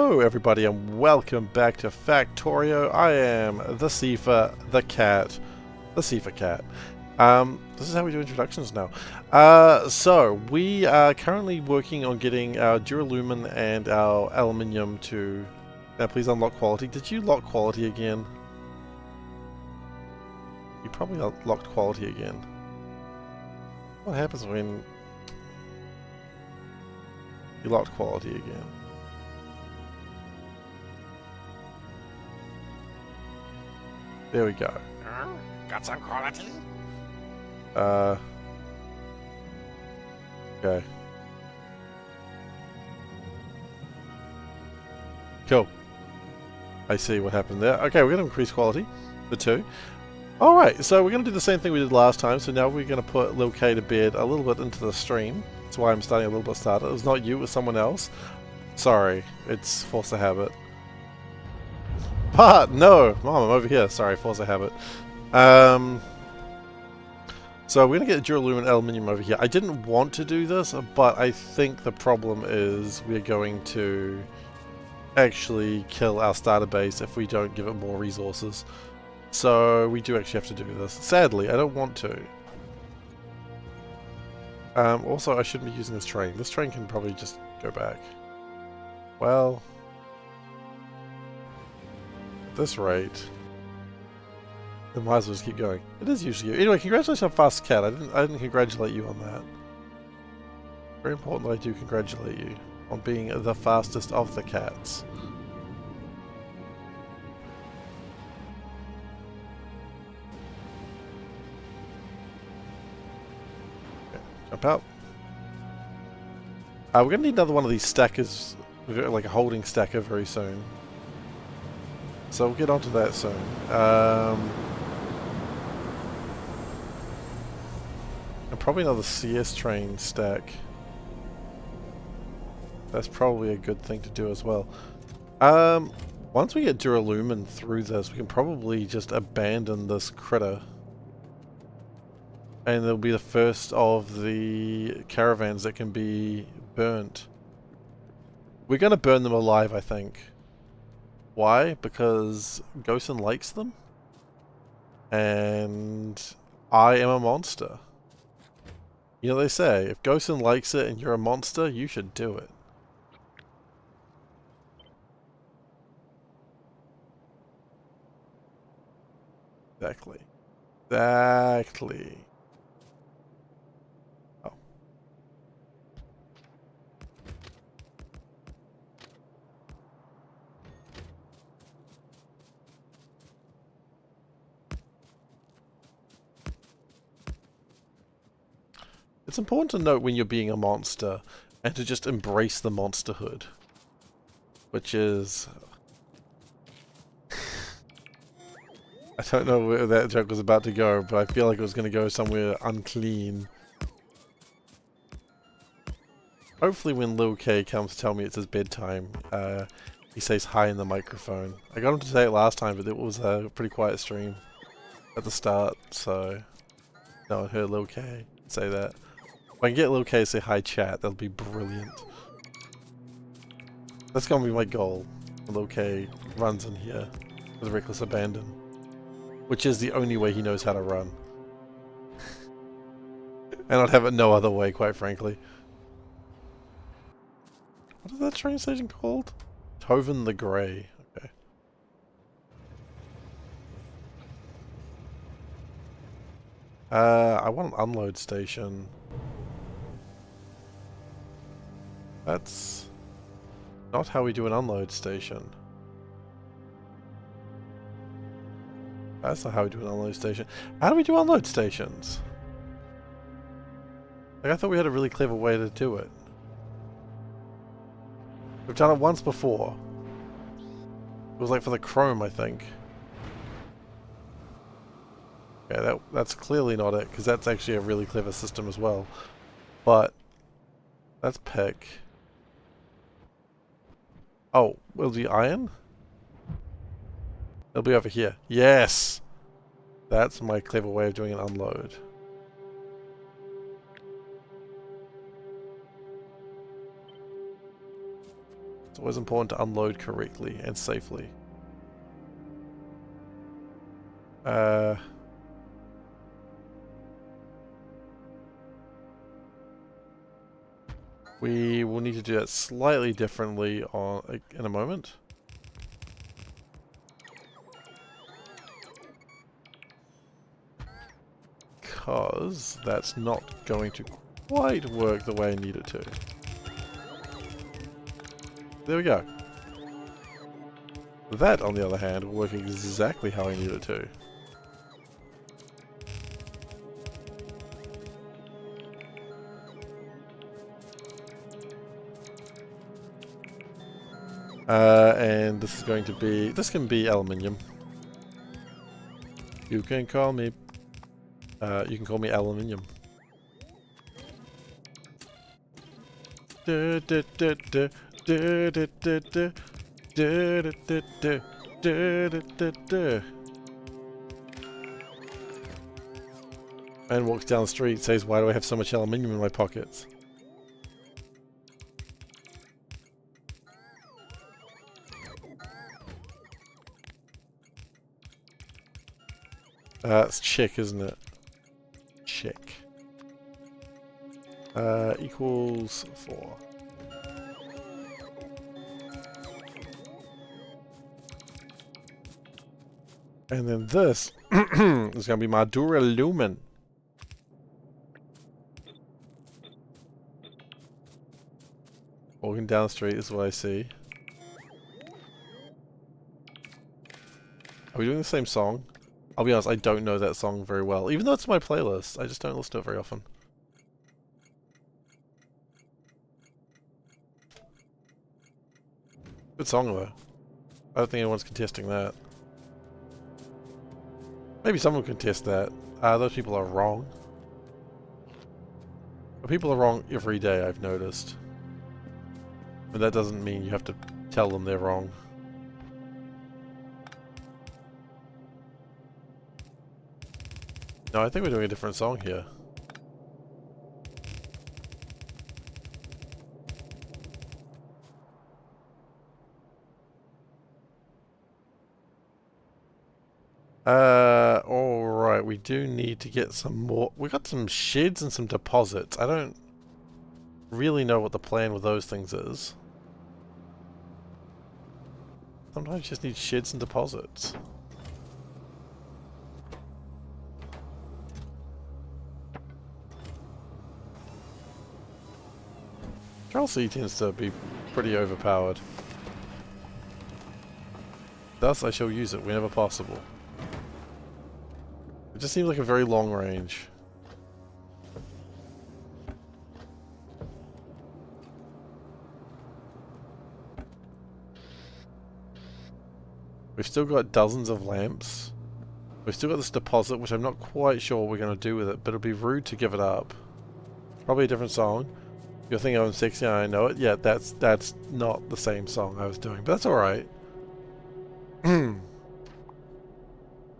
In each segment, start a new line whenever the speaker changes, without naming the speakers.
Hello everybody and welcome back to Factorio. I am the SeiferKatt, the SeiferKatt. This is how we do introductions now. So we are currently working on getting our duralumin and our aluminium to... Now please unlock quality. Did you lock quality again? You probably locked quality again. What happens when you locked quality again? There we go.
Got some quality?
Okay. Cool. I see what happened there. Okay, we're going to increase quality for 2. Alright, so we're going to do the same thing we did last time. So now we're going to put Lil K to bed a little bit into the stream. That's why I'm starting a little bit started. It was not you, it was someone else. Sorry, it's force of habit. But no! Mom, I'm over here. Sorry, force of habit. So we're going to get duralumin and aluminium over here. I didn't want to do this, but I think the problem is we're going to actually kill our starter base if we don't give it more resources. So we do actually have to do this. Sadly, I don't want to. Also, I shouldn't be using this train. This train can probably just go back. Well... at this rate... then might as well just keep going. It is usually you. Anyway, congratulations on Fast Cat. I didn't congratulate you on that. Very important that I do congratulate you on being the fastest of the cats. Okay, jump out. We're going to need another one of these stackers, like a holding stacker very soon. So we'll get onto that soon. And probably another CS train stack. That's probably a good thing to do as well. Once we get duralumin through this, we can probably just abandon this critter. And it'll be the first of the caravans that can be burnt. We're going to burn them alive, I think. Why? Because Gosen likes them. And I am a monster. You know, they say, if Gosen likes it and you're a monster, you should do it. Exactly. Exactly. Oh. It's important to note when you're being a monster and to just embrace the monsterhood. Which is... I don't know where that joke was about to go, but I feel like it was going to go somewhere unclean. Hopefully when Lil K comes to tell me it's his bedtime, he says hi in the microphone. I got him to say it last time, but it was a pretty quiet stream at the start, so no one heard Lil K say that. If I can get Lil K to say hi chat, that'll be brilliant. That's gonna be my goal. Lil K runs in here with reckless abandon. Which is the only way he knows how to run. And I'd have it no other way, quite frankly. What is that train station called? Toven the Grey. Okay. I want an unload station. That's not how we do an unload station. That's not how we do an unload station. How do we do unload stations? Like, I thought we had a really clever way to do it. We've done it once before. It was like for the chrome, I think. Okay, that's clearly not it, because that's actually a really clever system as well. But let's pick... oh, will it be iron? It'll be over here. Yes! That's my clever way of doing an unload. It's always important to unload correctly and safely. We will need to do that slightly differently in a moment. Because that's not going to quite work the way I need it to. There we go. That, on the other hand, will work exactly how I need it to. And this is going to be, this can be aluminium. You can call me aluminium. Man walks down the street, says, "Why do I have so much aluminium in my pockets?" It's check, isn't it? Check. Equals 4. And then this is going to be my duralumin. Walking down the street is what I see. Are we doing the same song? I'll be honest, I don't know that song very well. Even though it's my playlist, I just don't listen to it very often. Good song though. I don't think anyone's contesting that. Maybe someone can contest that. Those people are wrong. But people are wrong every day, I've noticed. But that doesn't mean you have to tell them they're wrong. No, I think we're doing a different song here. Alright, we do need to get some more. We got some sheds and some deposits. I don't really know what the plan with those things is. Sometimes you just need sheds and deposits. Control C tends to be pretty overpowered. Thus, I shall use it whenever possible. It just seems like a very long range. We've still got dozens of lamps. We've still got this deposit, which I'm not quite sure what we're going to do with it, but it'll be rude to give it up. Probably a different song. You're thinking I'm sexy, I know it. Yeah, that's not the same song I was doing, but that's alright.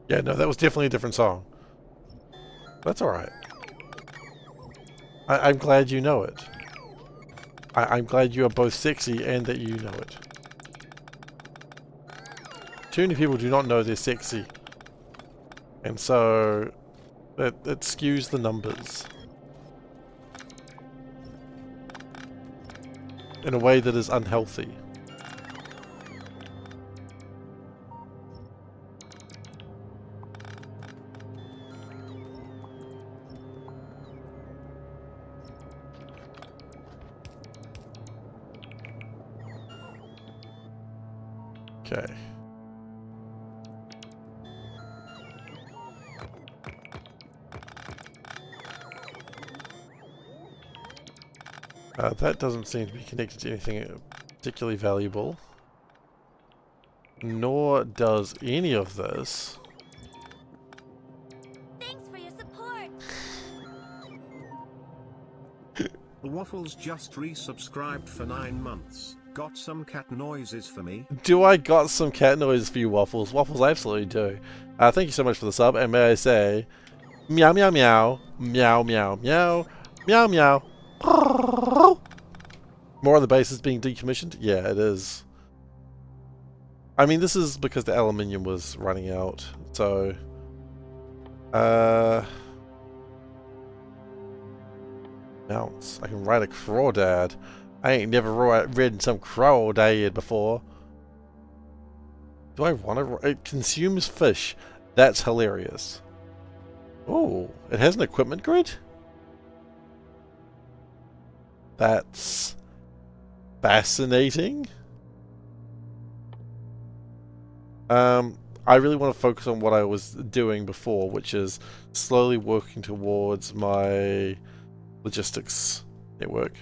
Yeah, no, that was definitely a different song. That's alright. I'm glad you know it. I'm glad you are both sexy and that you know it. Too many people do not know they're sexy. And so, it skews the numbers. In a way that is unhealthy. Okay. That doesn't seem to be connected to anything particularly valuable. Nor does any of this.
Thanks for your support.
Waffles just resubscribed for 9 months. Got some cat noises for me?
Do I got some cat noises for you, Waffles? Waffles, I absolutely do. Thank you so much for the sub, and may I say, meow meow meow, meow meow meow, meow meow. More of the base is being decommissioned? Yeah, it is. I mean, this is because the aluminium was running out, so... Mounts. I can ride a crawdad. I ain't never ridden some crawdad before. Do I want to? It consumes fish. That's hilarious. Oh, it has an equipment grid? That's fascinating. I really want to focus on what I was doing before, which is slowly working towards my logistics network.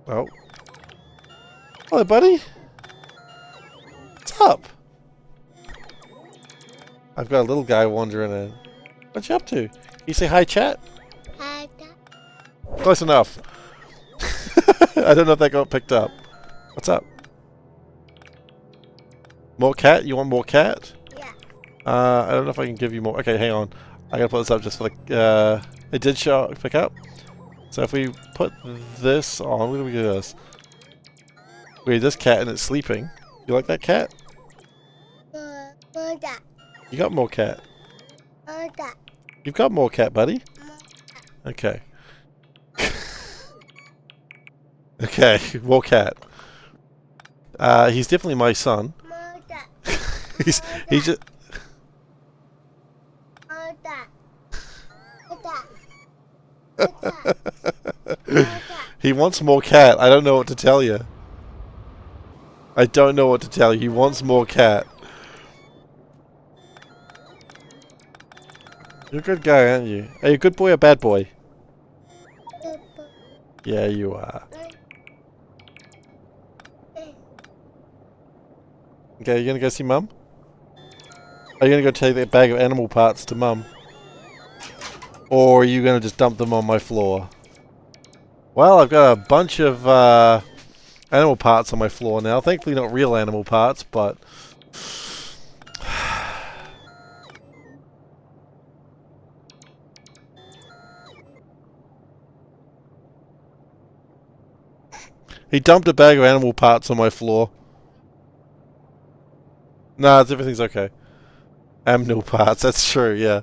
Oh. Hello, buddy. What's up? I've got a little guy wandering in. What you up to? Can you say hi, chat?
Hi.
Close enough. I don't know if that got picked up. What's up? More cat? You want more cat?
Yeah.
I don't know if I can give you more. Okay, hang on. I gotta put this up just for the. It did pick up. So if we put this on, what do we do this? We have this cat and it's sleeping. You like that cat?
More that.
You got more cat.
More that.
You've got more cat, buddy.
More
Okay. Okay, more cat. He's definitely my son.
that.
he's just.
More that. More that.
He wants more cat. I don't know what to tell you. I don't know what to tell you. He wants more cat. You're a good guy, aren't you? Are you a good boy or bad boy? Yeah, you are. Okay, you gonna go see Mum? Are you gonna go take that bag of animal parts to Mum? Or are you gonna just dump them on my floor? Well, I've got a bunch of animal parts on my floor now. Thankfully not real animal parts, but... He dumped a bag of animal parts on my floor. Nah, everything's okay. Animal parts, that's true, yeah.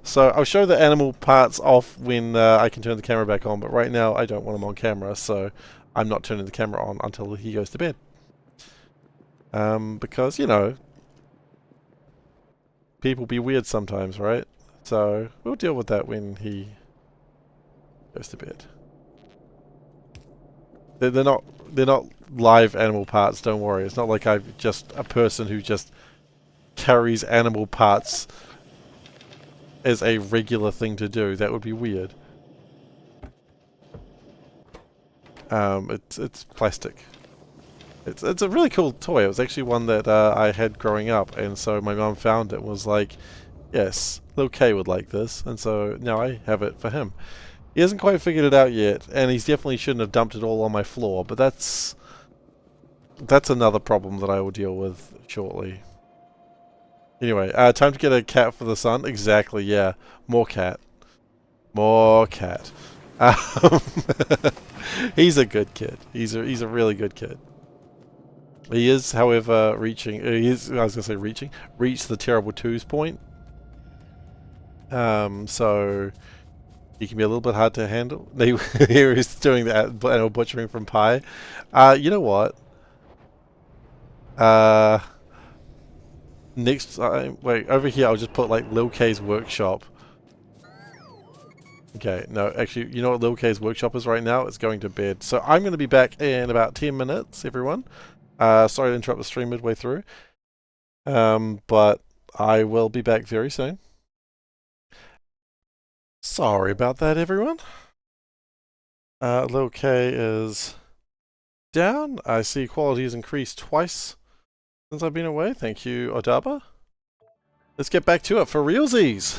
So I'll show the animal parts off when I can turn the camera back on, but right now I don't want them on camera, so I'm not turning the camera on until he goes to bed. Because, you know, people be weird sometimes, right? So we'll deal with that when he goes to bed. They're not live animal parts, don't worry. It's not like I'm just a person who just carries animal parts as a regular thing to do. That would be weird. It's plastic. It's a really cool toy. It was actually one that I had growing up, and so my mum found it and was like, yes, little K would like this, and so now I have it for him. He hasn't quite figured it out yet, and he definitely shouldn't have dumped it all on my floor, but that's another problem that I will deal with shortly. Anyway, time to get a cat for the sun. Exactly, yeah. More cat. More cat. He's a good kid. He's a really good kid. He is, however, reaching... reached the terrible twos point. So... he can be a little bit hard to handle. Here he's doing the animal butchering from Pi. You know what? Next time, wait, over here I'll just put like Lil K's workshop. Okay, no, actually, you know what Lil K's workshop is right now? It's going to bed. So I'm going to be back in about 10 minutes, everyone. Sorry to interrupt the stream midway through. But I will be back very soon. Sorry about that, everyone. Lil K is down. I see quality has increased twice since I've been away. Thank you, Odaba. Let's get back to it for realsies.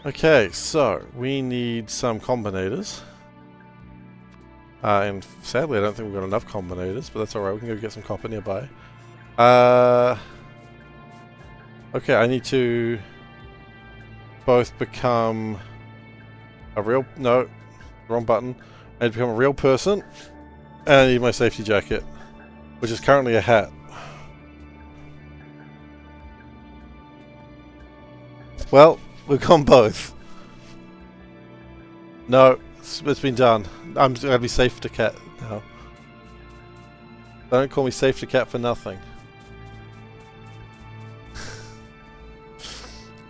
Okay, so we need some combinators. And sadly, I don't think we've got enough combinators, but that's alright. We can go get some copper nearby. Okay, I need to both become A real... No. Wrong button. I need to become a real person. And I need my safety jacket. Which is currently a hat. Well, we've gone both. No, it's been done. I'm going to be SeiferKatt now. Don't call me SeiferKatt for nothing.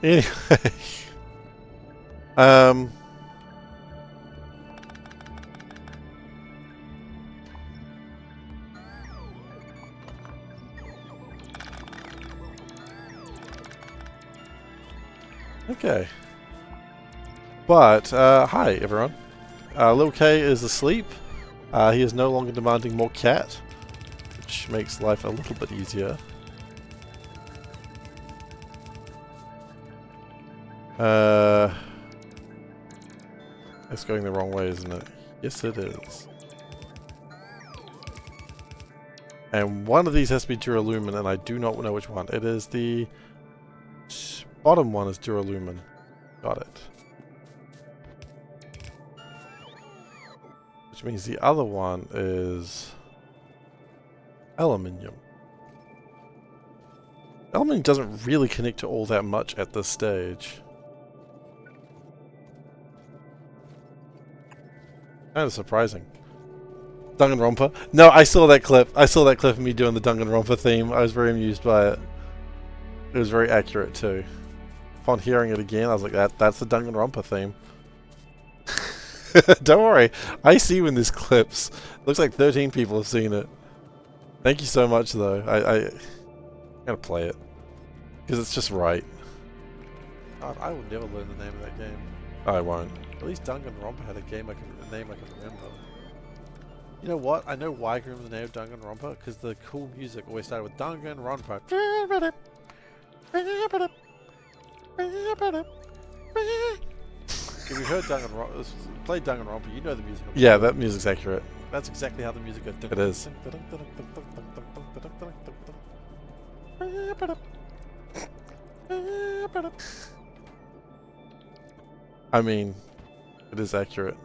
Anyway. Okay. But, hi everyone. Little K is asleep. He is no longer demanding more cat, which makes life a little bit easier. It's going the wrong way, isn't it? Yes, it is. And one of these has to be Duralumin, and I do not know which one. It is the bottom one is Duralumin. Got it. Which means the other one is aluminium. Aluminium doesn't really connect to all that much at this stage. Kind of surprising. Danganronpa? No, I saw that clip. I saw that clip of me doing the Danganronpa theme. I was very amused by it. It was very accurate too. Upon hearing it again, I was like, that's the Danganronpa theme. Don't worry. I see when there's clips. Looks like 13 people have seen it. Thank you so much though. I'm gonna play it. Because it's just right. God, I will never learn the name of that game. I won't. At least Danganronpa had a name I can remember. You know what? I know why I can remember the name of Danganronpa, because the cool music always started with Danganronpa. If you heard Danganronpa, played Danganronpa, you know the music. Yeah, that music's accurate. That's exactly how the music goes. It is. I mean, it is accurate.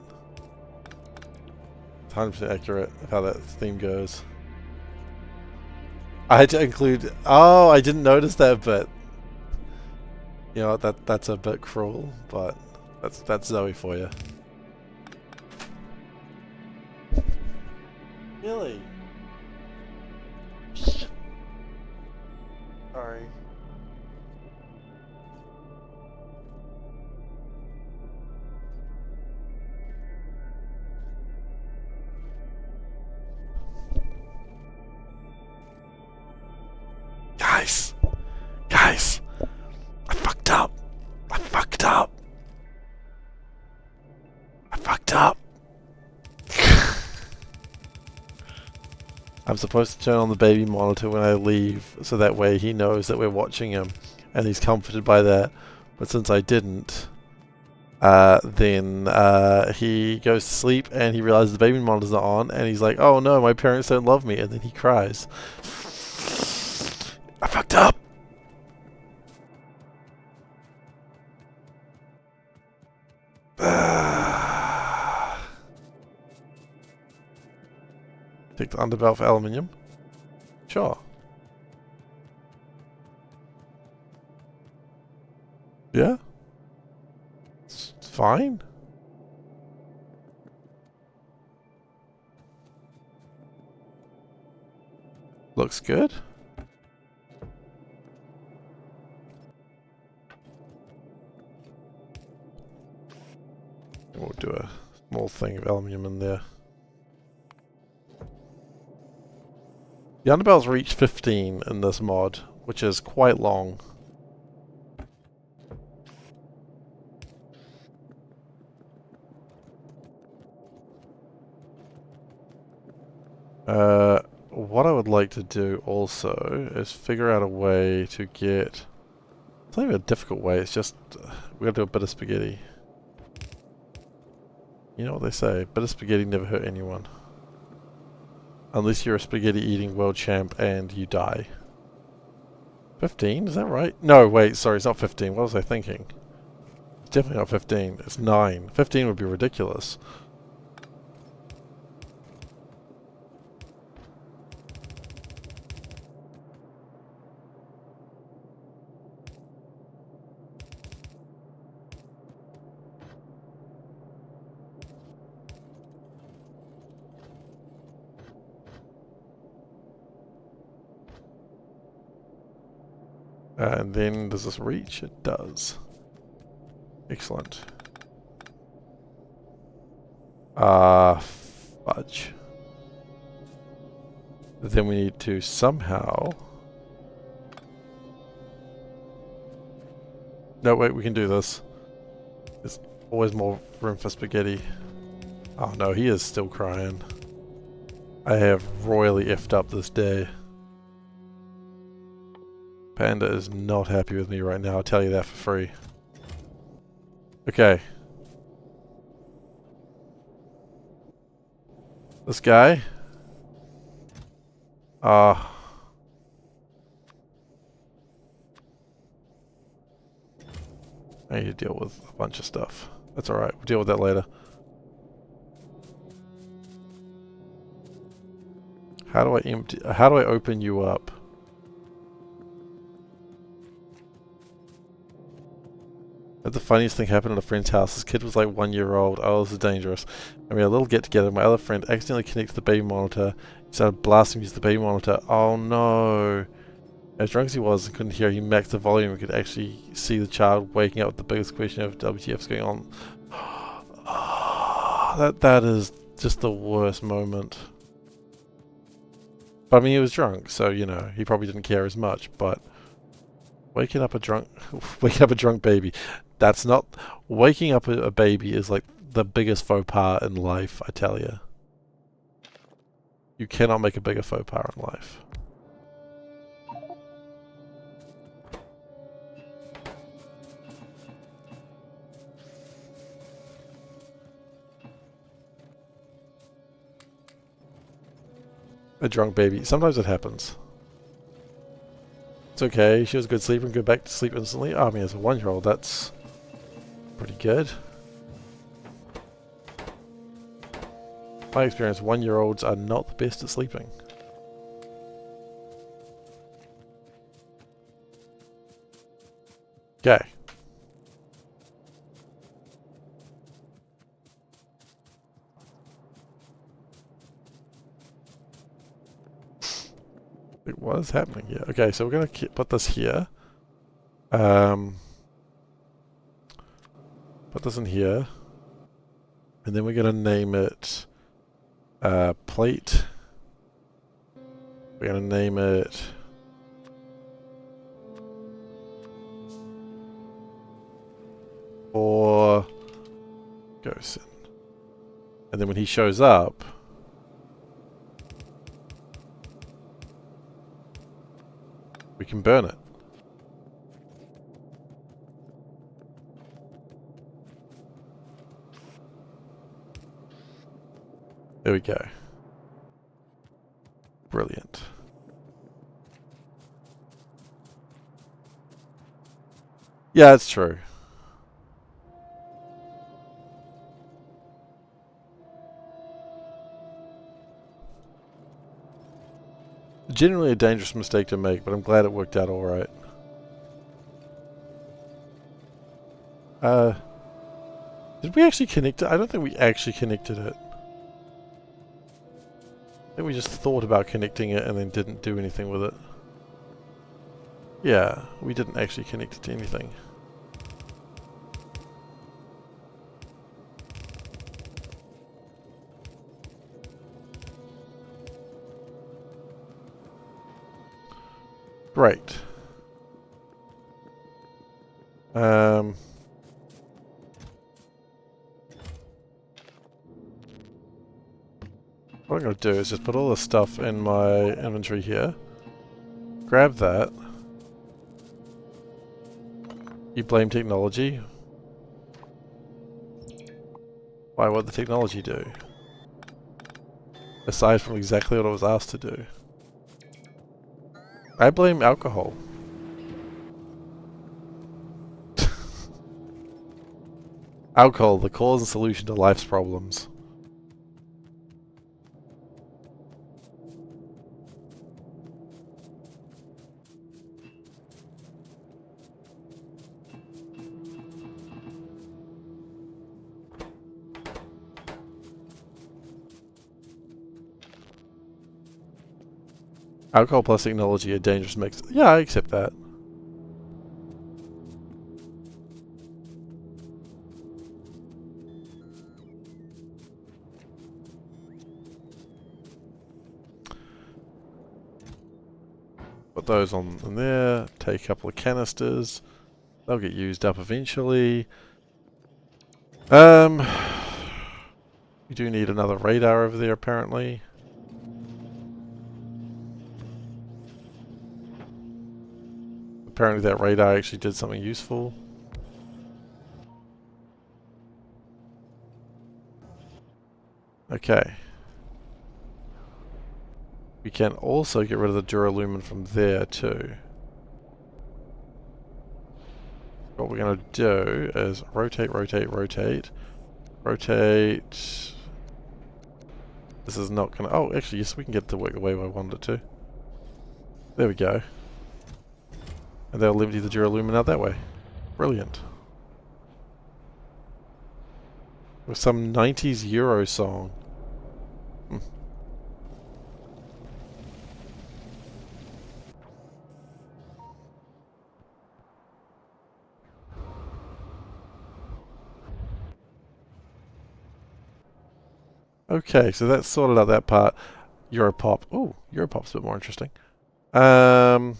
100% accurate of how that theme goes. I had to include... Oh, I didn't notice that bit. You know, that's a bit cruel, but that's Zoe for you. Really? Sorry. Guys, I fucked up. I'm supposed to turn on the baby monitor when I leave, so that way he knows that we're watching him, and he's comforted by that. But since I didn't, then he goes to sleep, and he realizes the baby monitor's not on, and he's like, "Oh no, my parents don't love me," and then he cries. I fucked up. Take the underbelt for aluminium. Sure. Yeah. It's fine. Looks good. We'll do a small thing of aluminium in there. The underbells reach 15 in this mod, which is quite long. What I would like to do also is figure out a way to get... It's not even a difficult way, it's just... we gotta do a bit of spaghetti. You know what they say, a bit of spaghetti never hurt anyone. Unless you're a spaghetti eating world champ and you die. 15? Is that right? No, wait, sorry, it's not 15. What was I thinking? definitely not 15. It's 9. 15 would be ridiculous. And then does this reach? It does. Excellent. Fudge. Then we need to somehow... No, wait, we can do this. There's always more room for spaghetti. Oh no, he is still crying. I have royally effed up this day. Panda is not happy with me right now, I'll tell you that for free. Okay. This guy. I need to deal with a bunch of stuff. That's alright, we'll deal with that later. How do I open you up? The funniest thing happened at a friend's house. This kid was like 1 year old. Oh, this is dangerous. And we had a little get together. My other friend accidentally connected the baby monitor. He started blasting music to the baby monitor. Oh no. As drunk as he was and couldn't hear, he maxed the volume and could actually see the child waking up with the biggest question of WTF's going on. That is just the worst moment. But I mean, he was drunk, so you know, he probably didn't care as much, but waking up a drunk baby. That's not... Waking up a baby is like the biggest faux pas in life, I tell you. You cannot make a bigger faux pas in life. A drunk baby. Sometimes it happens. It's okay. She was a good sleeper and go back to sleep instantly. Oh, I mean, as a 1-year-old, that's pretty good. My experience, 1-year-olds are not the best at sleeping. Okay. What is happening here? Okay, so we're going to put this here. Put this in here. And then we're going to name it plate. We're going to name it or goes in. And then when he shows up, we can burn it. There we go. Brilliant. Yeah, it's true. Generally a dangerous mistake to make, but I'm glad it worked out alright. Did we actually connect it? I don't think we actually connected it. I think we just thought about connecting it and then didn't do anything with it. Yeah, we didn't actually connect it to anything. Great. What I'm going to do is just put all this stuff in my inventory here. Grab that. You blame technology. Why? What did the technology do? Aside from exactly what I was asked to do. I blame alcohol. Alcohol, the cause and solution to life's problems. Alcohol plus technology, a dangerous mix. Yeah, I accept that. Put those on in there. Take a couple of canisters. They'll get used up eventually. We do need another radar over there apparently. Apparently that radar actually did something useful. Okay. We can also get rid of the duralumin from there too. What we're going to do is rotate, rotate, rotate. Rotate. This is not going to... Oh, actually, yes, we can get it to work the way I wanted it to. There we go. And they'll empty the duralumin out that way. Brilliant. With some 90s Euro song. Okay, so that's sorted out that part. Europop. Ooh, Europop's a bit more interesting. I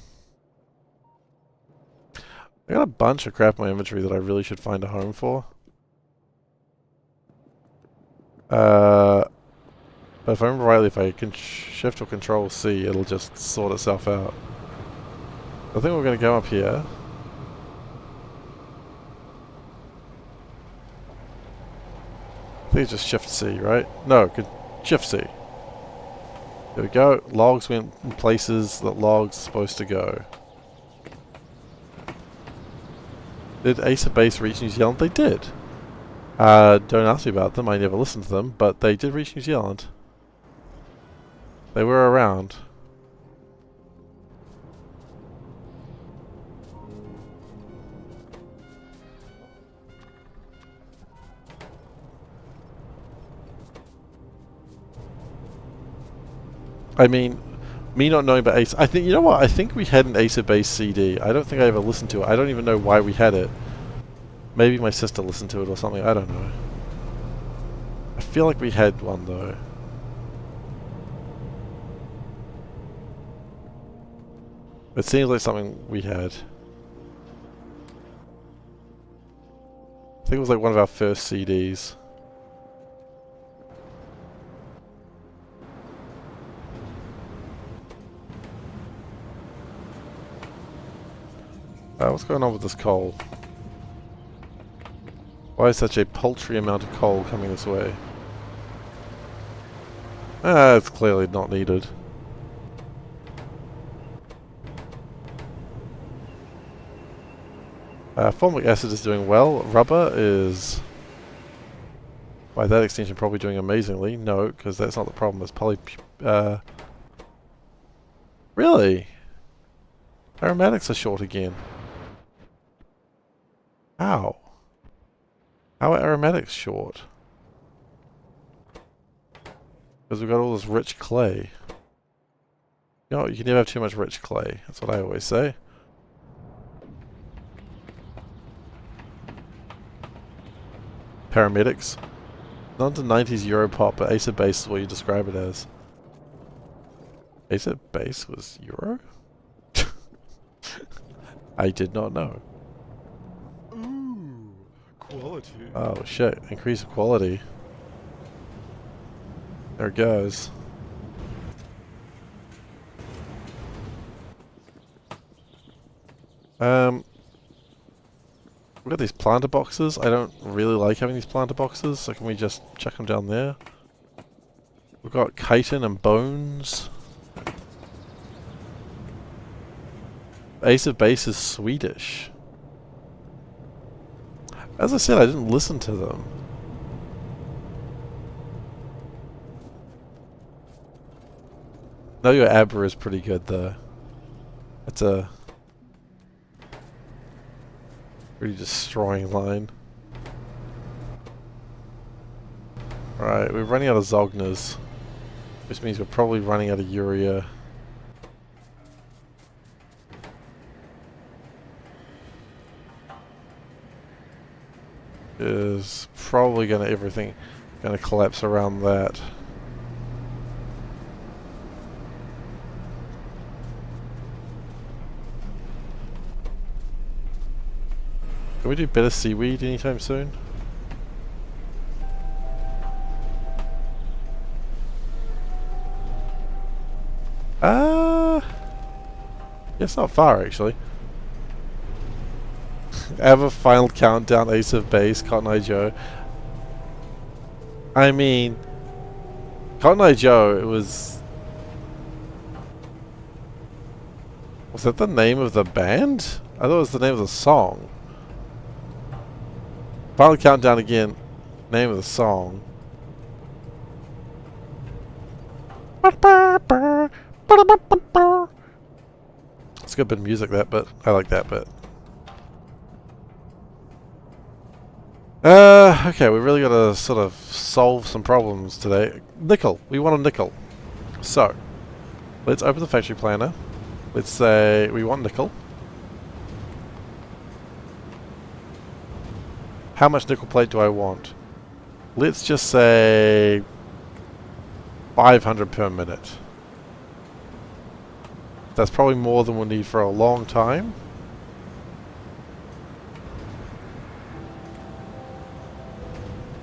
got a bunch of crap in my inventory that I really should find a home for. But if I remember rightly, if I can shift or control C, it'll just sort itself out. I think we're going to go up here. I think it's just shift C, right? No, shift C. There we go. Logs went in places that logs are supposed to go. Did Ace of Base reach New Zealand? They did. Don't ask me about them. I never listened to them, but they did reach New Zealand. They were around. I mean, me not knowing about Ace... I think, you know what? I think we had an Ace of Base CD. I don't think I ever listened to it. I don't even know why we had it. Maybe my sister listened to it or something. I don't know. I feel like we had one, though. It seems like something we had. I think it was like one of our first CDs. What's going on with this coal? Why is such a paltry amount of coal coming this way? It's clearly not needed. Formic acid is doing well. Rubber is, by that extension, probably doing amazingly. No, because that's not the problem. It's really? Aromatics are short again. How? How are aromatics short? Because we've got all this rich clay. You know, you can never have too much rich clay. That's what I always say. Paramedics. Not the 90s Europop, but Ace of Base is what you describe it as. Ace of Base was Euro? I did not know.
Ooh, quality.
Oh shit, increase quality. There it goes. We've got these planter boxes. I don't really like having these planter boxes, so can we just chuck them down there? We've got chitin and bones. Ace of Base is Swedish. As I said, I didn't listen to them. Know Your Abra is pretty good though. It's a pretty destroying line. Right, we're running out of Zognas, which means we're probably running out of urea. Is probably everything gonna collapse around that. Can we do better seaweed anytime soon? Yeah, it's not far actually. Ever final countdown, Ace of Base, Cotton Eye Joe. I mean, Cotton Eye Joe, it was... Was that the name of the band? I thought it was the name of the song. Final countdown again, name of the song. It's a good bit of music, that bit. I like that bit. Okay, we really got to sort of solve some problems today. Nickel. We want a nickel. So, let's open the factory planner. Let's say we want nickel. How much nickel plate do I want? Let's just say 500 per minute. That's probably more than we'll need for a long time.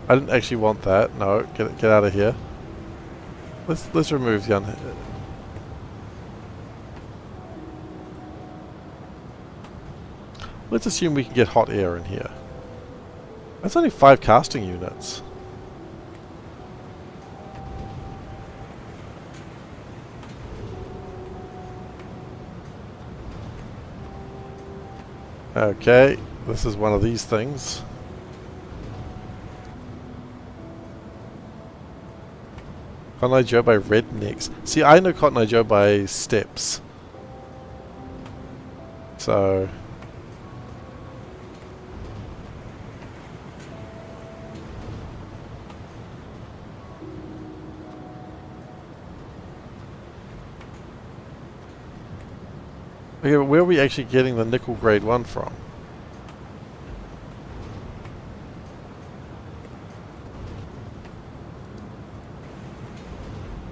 I didn't actually want that. No, get out of here. Let's remove the Let's assume we can get hot air in here. That's only 5 casting units. Okay, this is one of these things. Cotton Eye Joe by Rednecks. See, I know Cotton Eye Joe by Steps. So... Okay, but where are we actually getting the nickel grade 1 from?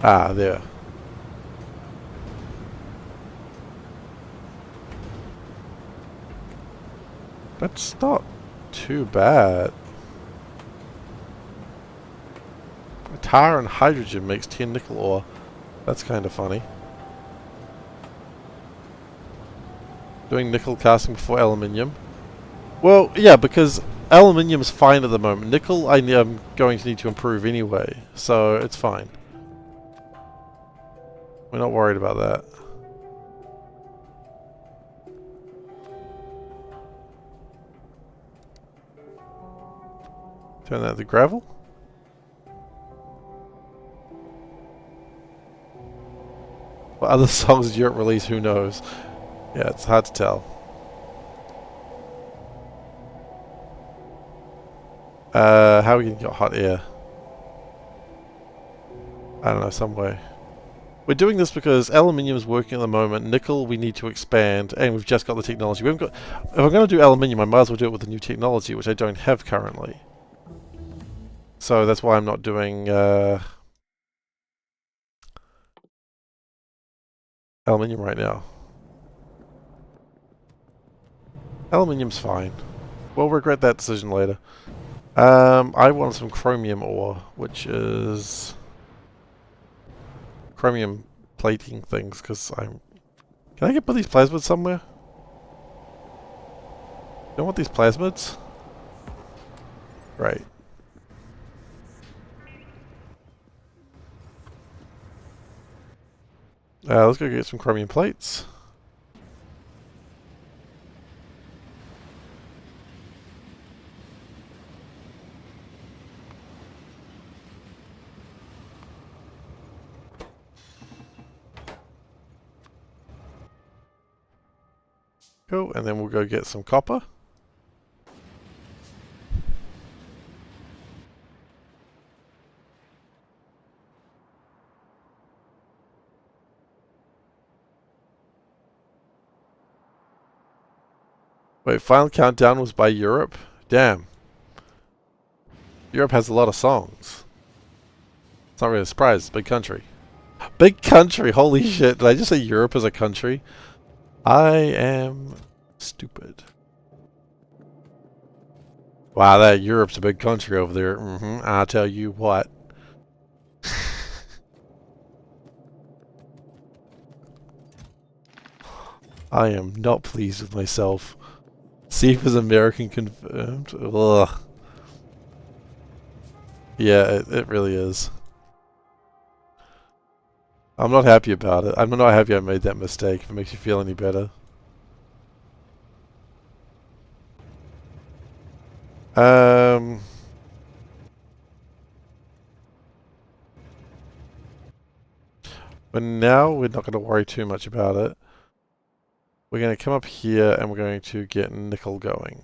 Ah, there. That's not too bad. Tar and hydrogen makes 10 nickel ore. That's kind of funny. Doing nickel casting before aluminium. Well, yeah, because aluminium's fine at the moment. Nickel I'm going to need to improve anyway, so it's fine. We're not worried about that. Turn that to gravel. What other songs did Europe release? Who knows? Yeah, it's hard to tell. How are we going to get hot air? I don't know, some way. We're doing this because aluminium is working at the moment. Nickel we need to expand, and we've just got the technology. We haven't got. If I'm going to do aluminium, I might as well do it with the new technology, which I don't have currently. So that's why I'm not doing aluminium right now. Aluminium's fine. We'll regret that decision later. I want some chromium ore, which is chromium plating things, because I'm... Can I get put these plasmids somewhere? Don't want these plasmids? Right. Let's go get some chromium plates. Cool, and then we'll go get some copper. Wait, final countdown was by Europe? Damn. Europe has a lot of songs. It's not really a surprise, it's a big country. Big country, holy shit. Did I just say Europe as a country? I am stupid. Wow, that Europe's a big country over there. I'll tell you what. I am not pleased with myself. See if it's American confirmed. Ugh. Yeah, it really is. I'm not happy about it. I'm not happy I made that mistake, if it makes you feel any better. But now we're not going to worry too much about it. We're going to come up here and we're going to get nickel going.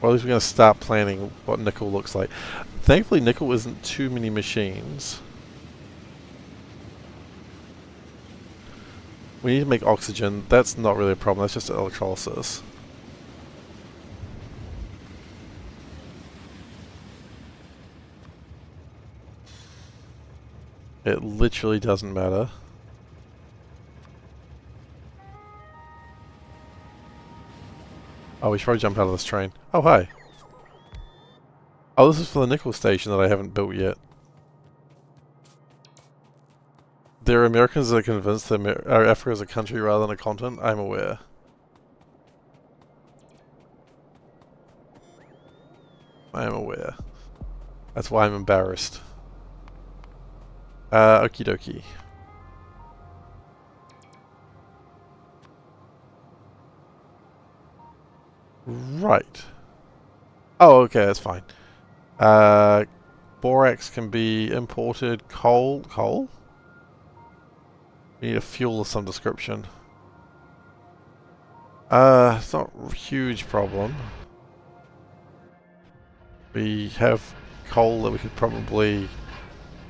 Or at least we're going to start planning what nickel looks like. Thankfully, nickel isn't too many machines. We need to make oxygen. That's not really a problem. That's just electrolysis. It literally doesn't matter. Oh, we should probably jump out of this train. Oh, hi. Oh, this is for the nickel station that I haven't built yet. There are Americans that are convinced that Africa is a country rather than a continent. I'm aware. I am aware. That's why I'm embarrassed. Okie dokie. Right. Oh, okay, that's fine. Borax can be imported. Coal? We need a fuel of some description. It's not a huge problem. We have coal that we could probably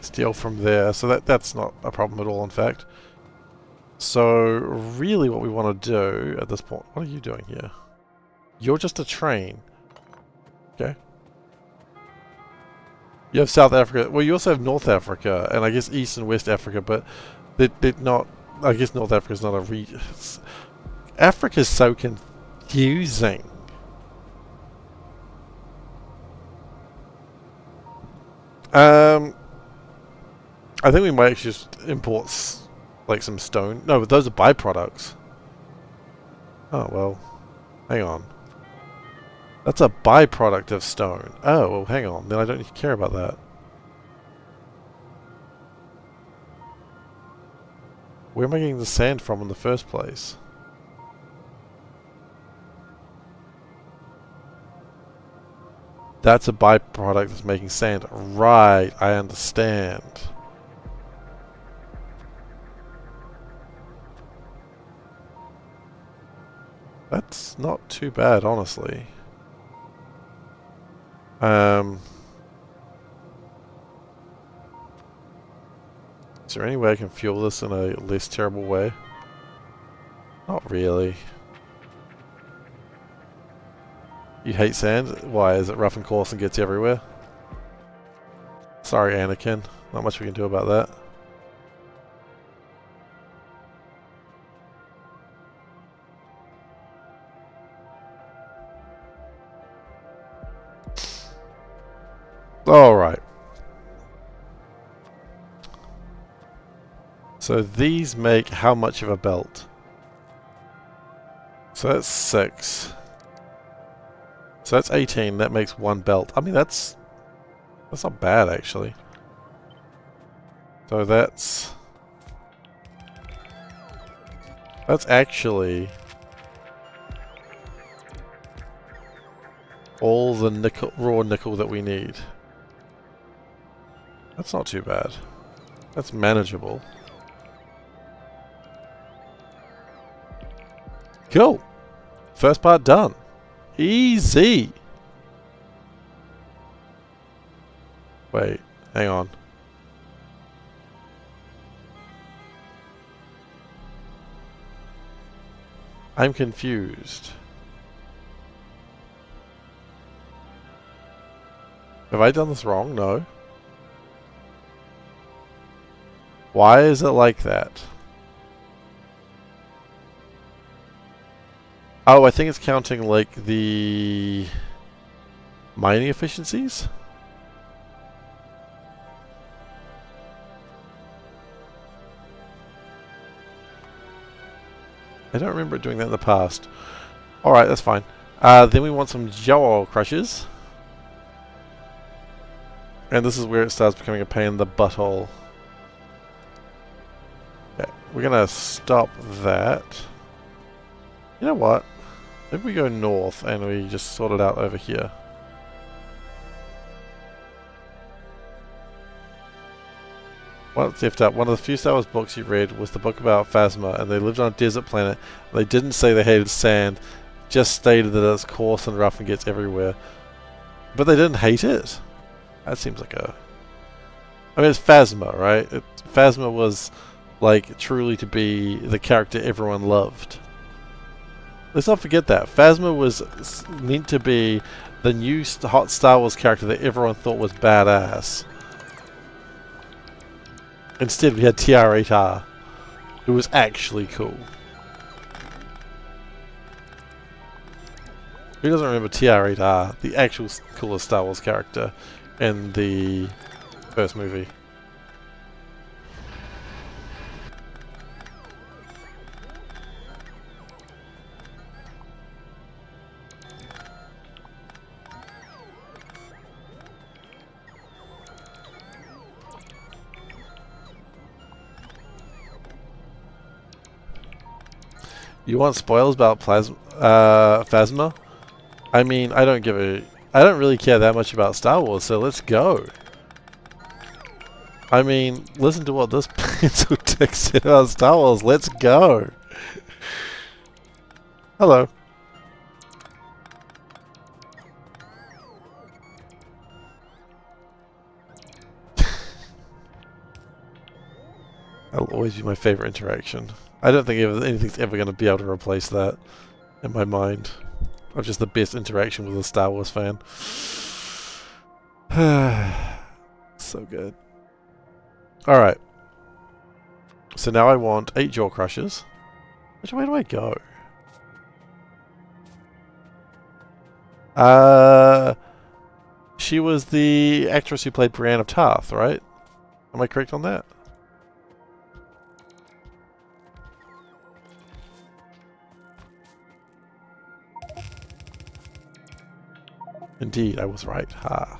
steal from there, so that's not a problem at all, in fact. So, really what we want to do at this point... What are you doing here? You're just a train. Okay. You have South Africa. Well, you also have North Africa, and I guess East and West Africa, but they're not... I guess North Africa's not a region. Africa's so confusing. I think we might actually just import like some stone. No, but those are byproducts. Oh, well. Hang on. That's a byproduct of stone. Oh, well, hang on. Then I don't care about that. Where am I getting the sand from in the first place? That's a byproduct that's making sand. Right, I understand. That's not too bad, honestly. Is there any way I can fuel this in a less terrible way? Not really. You hate sand? Why? Is it rough and coarse and gets everywhere? Sorry, Anakin. Not much we can do about that. Alright. So these make how much of a belt? So that's 6. So that's 18. That makes 1 belt. I mean, that's not bad, actually. So that's actually all the nickel, raw nickel that we need. That's not too bad. That's manageable. Cool. First part done. Easy. Wait, hang on. I'm confused. Have I done this wrong? No. Why is it like that? Oh, I think it's counting like the mining efficiencies? I don't remember it doing that in the past. Alright, that's fine. Then we want some gel oil crushers. And this is where it starts becoming a pain in the butthole. Okay, we're gonna stop that. You know what? Maybe we go north and we just sort it out over here. One of the few Star Wars books you read was the book about Phasma, and they lived on a desert planet. They didn't say they hated sand, just stated that it's coarse and rough and gets everywhere. But they didn't hate it? That seems like a... I mean, it's Phasma, right? Phasma was, like, truly to be the character everyone loved. Let's not forget that. Phasma was meant to be the new hot Star Wars character that everyone thought was badass. Instead, we had TR-8R, who was actually cool. Who doesn't remember TR-8R, the actual coolest Star Wars character in the first movie? You want spoilers about Phasma? I mean, I don't really care that much about Star Wars, so let's go. I mean, listen to what this pencil text said about Star Wars. Let's go. Hello. That'll always be my favorite interaction. I don't think anything's ever going to be able to replace that in my mind. Of just the best interaction with a Star Wars fan. So good. Alright. So now I want 8 jaw crushers. Which way do I go? She was the actress who played Brienne of Tarth, right? Am I correct on that? Indeed, I was right. Ha.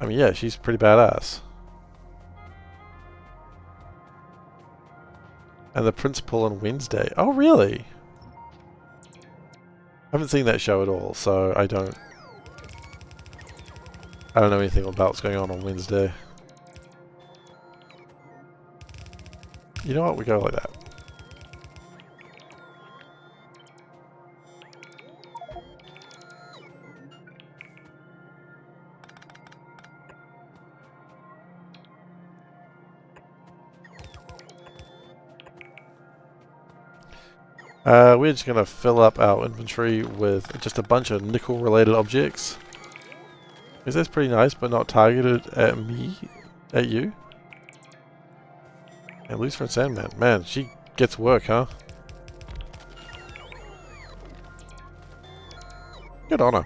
I mean, yeah, she's pretty badass. And the principal on Wednesday. Oh, really? I haven't seen that show at all, so I don't know anything about what's going on Wednesday. You know what? We go like that. We're just going to fill up our inventory with just a bunch of nickel-related objects. Is this pretty nice, but not targeted at me? At you? And Lucifer and Sandman. Man, she gets work, huh? Good on her.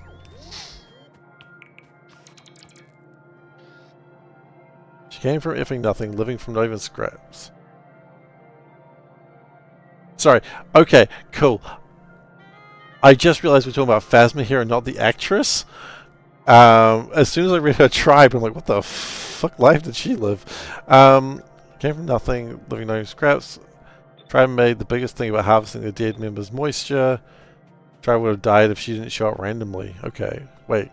She came from effing nothing, living from not even scraps. Sorry. Okay, cool. I just realized we're talking about Phasma here and not the actress. As soon as I read her tribe, I'm like, what the fuck life did she live? Came from nothing, living no scraps. Tribe made the biggest thing about harvesting the dead members' moisture. Tribe would have died if she didn't show up randomly. Okay, wait.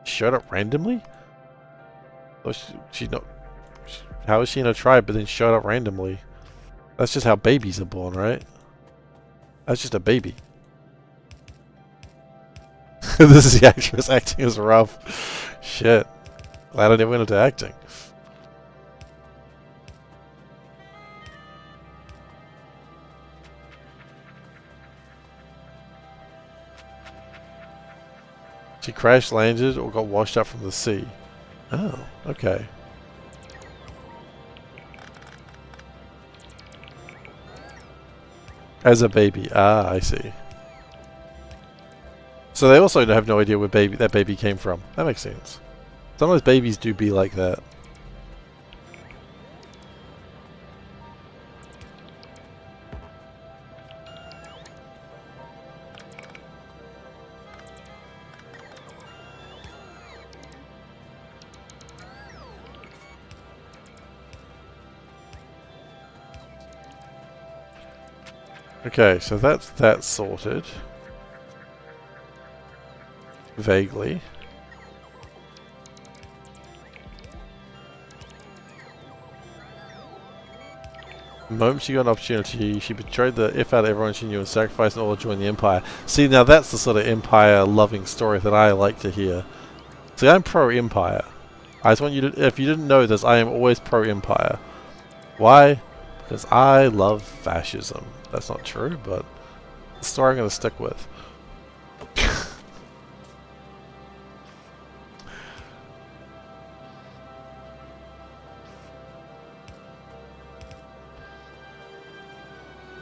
She showed up randomly? Oh, she's not... How is she in a tribe but then showed up randomly? That's just how babies are born, right? That's just a baby. This is the actress acting as rough. Shit. Glad I never went into acting. She crash landed or got washed up from the sea. Oh, okay. As a baby. Ah, I see. So they also have no idea where that baby came from. That makes sense. Sometimes babies do be like that. Okay, so that's sorted. Vaguely. The moment she got an opportunity, she betrayed the F out of everyone she knew and sacrificed in order to join the Empire. See, now that's the sort of Empire-loving story that I like to hear. See, I'm pro-Empire. I just want you to, if you didn't know this, I am always pro-Empire. Why? Because I love fascism. That's not true, but the story I'm going to stick with.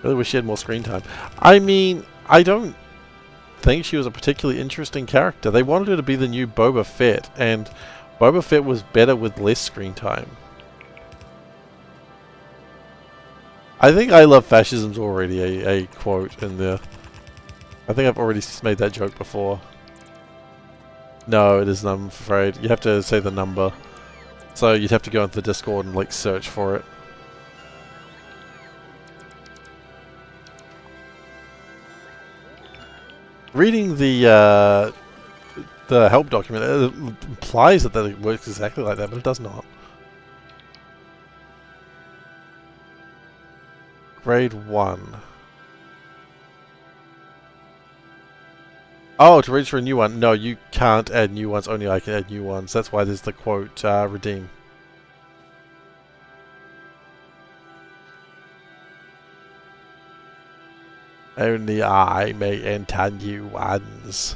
Really wish she had more screen time. I mean, I don't think she was a particularly interesting character. They wanted her to be the new Boba Fett, and Boba Fett was better with less screen time. I think I love fascism's already a quote in there. I think I've already made that joke before. No, it isn't, I'm afraid. You have to say the number. So you'd have to go into the Discord and like search for it. Reading the help document, it implies that it works exactly like that, but it does not. Grade 1. Oh, to register a new one. No, you can't add new ones. Only I can add new ones. That's why there's the quote, redeem. Only I may enter new ones.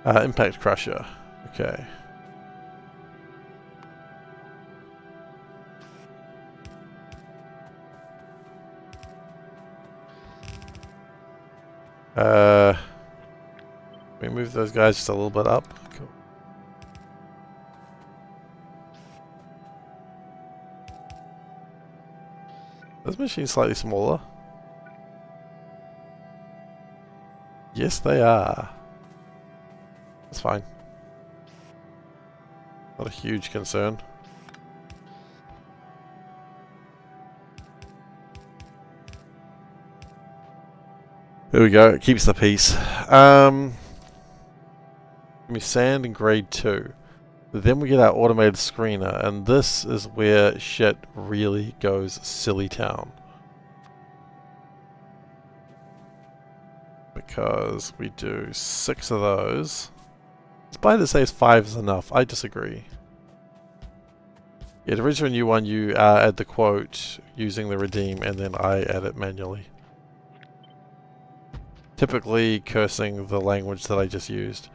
Impact Crusher. Okay. We move those guys just a little bit up. Cool. This machine's slightly smaller. Yes, they are. That's fine. Not a huge concern. There we go. It keeps the peace. Give me sand in grade 2. Then we get our automated screener, and this is where shit really goes silly town. Because we do 6 of those. Spider says 5 is enough. I disagree. Yeah, to register a new one, you add the quote using the redeem, and then I add it manually. Typically cursing the language that I just used.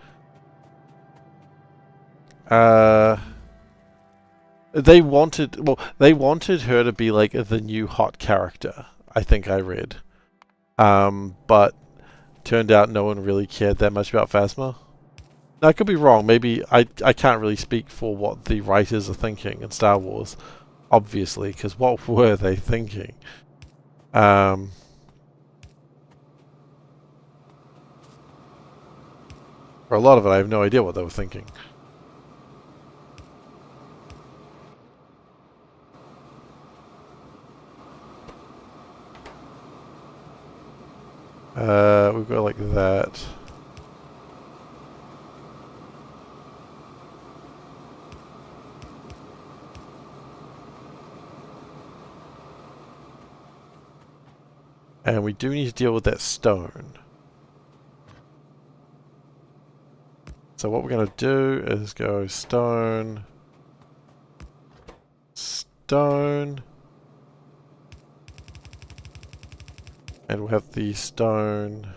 They wanted her to be like the new hot character, I think I read. But turned out no one really cared that much about Phasma. Now, I could be wrong. Maybe I can't really speak for what the writers are thinking in Star Wars, obviously, because what were they thinking? For a lot of it, I have no idea what they were thinking. We've got like that. And we do need to deal with that stone. So what we're going to do is go stone, stone, and we'll have the stone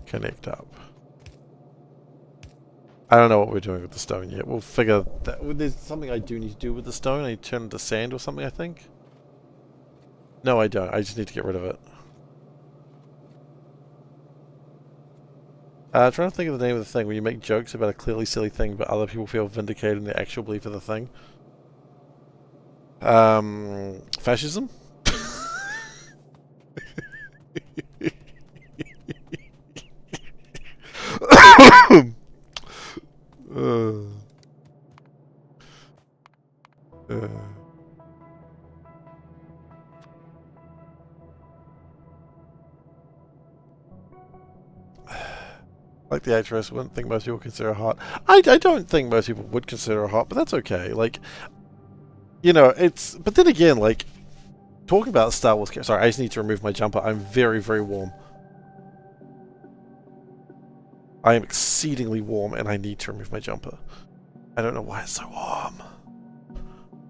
connect up. I don't know what we're doing with the stone yet. We'll figure that. There's something I do need to do with the stone. I need to turn it into sand or something, I think. No, I don't. I just need to get rid of it. Trying to think of the name of the thing when you make jokes about a clearly silly thing, but other people feel vindicated in their actual belief of the thing. Fascism? Like the actress, wouldn't think most people consider her hot. I don't think most people would consider her hot, but that's okay. Like, you know, it's... But then again, like, talking about Star Wars... Sorry, I just need to remove my jumper. I'm very, very warm. I am exceedingly warm, and I need to remove my jumper. I don't know why it's so warm.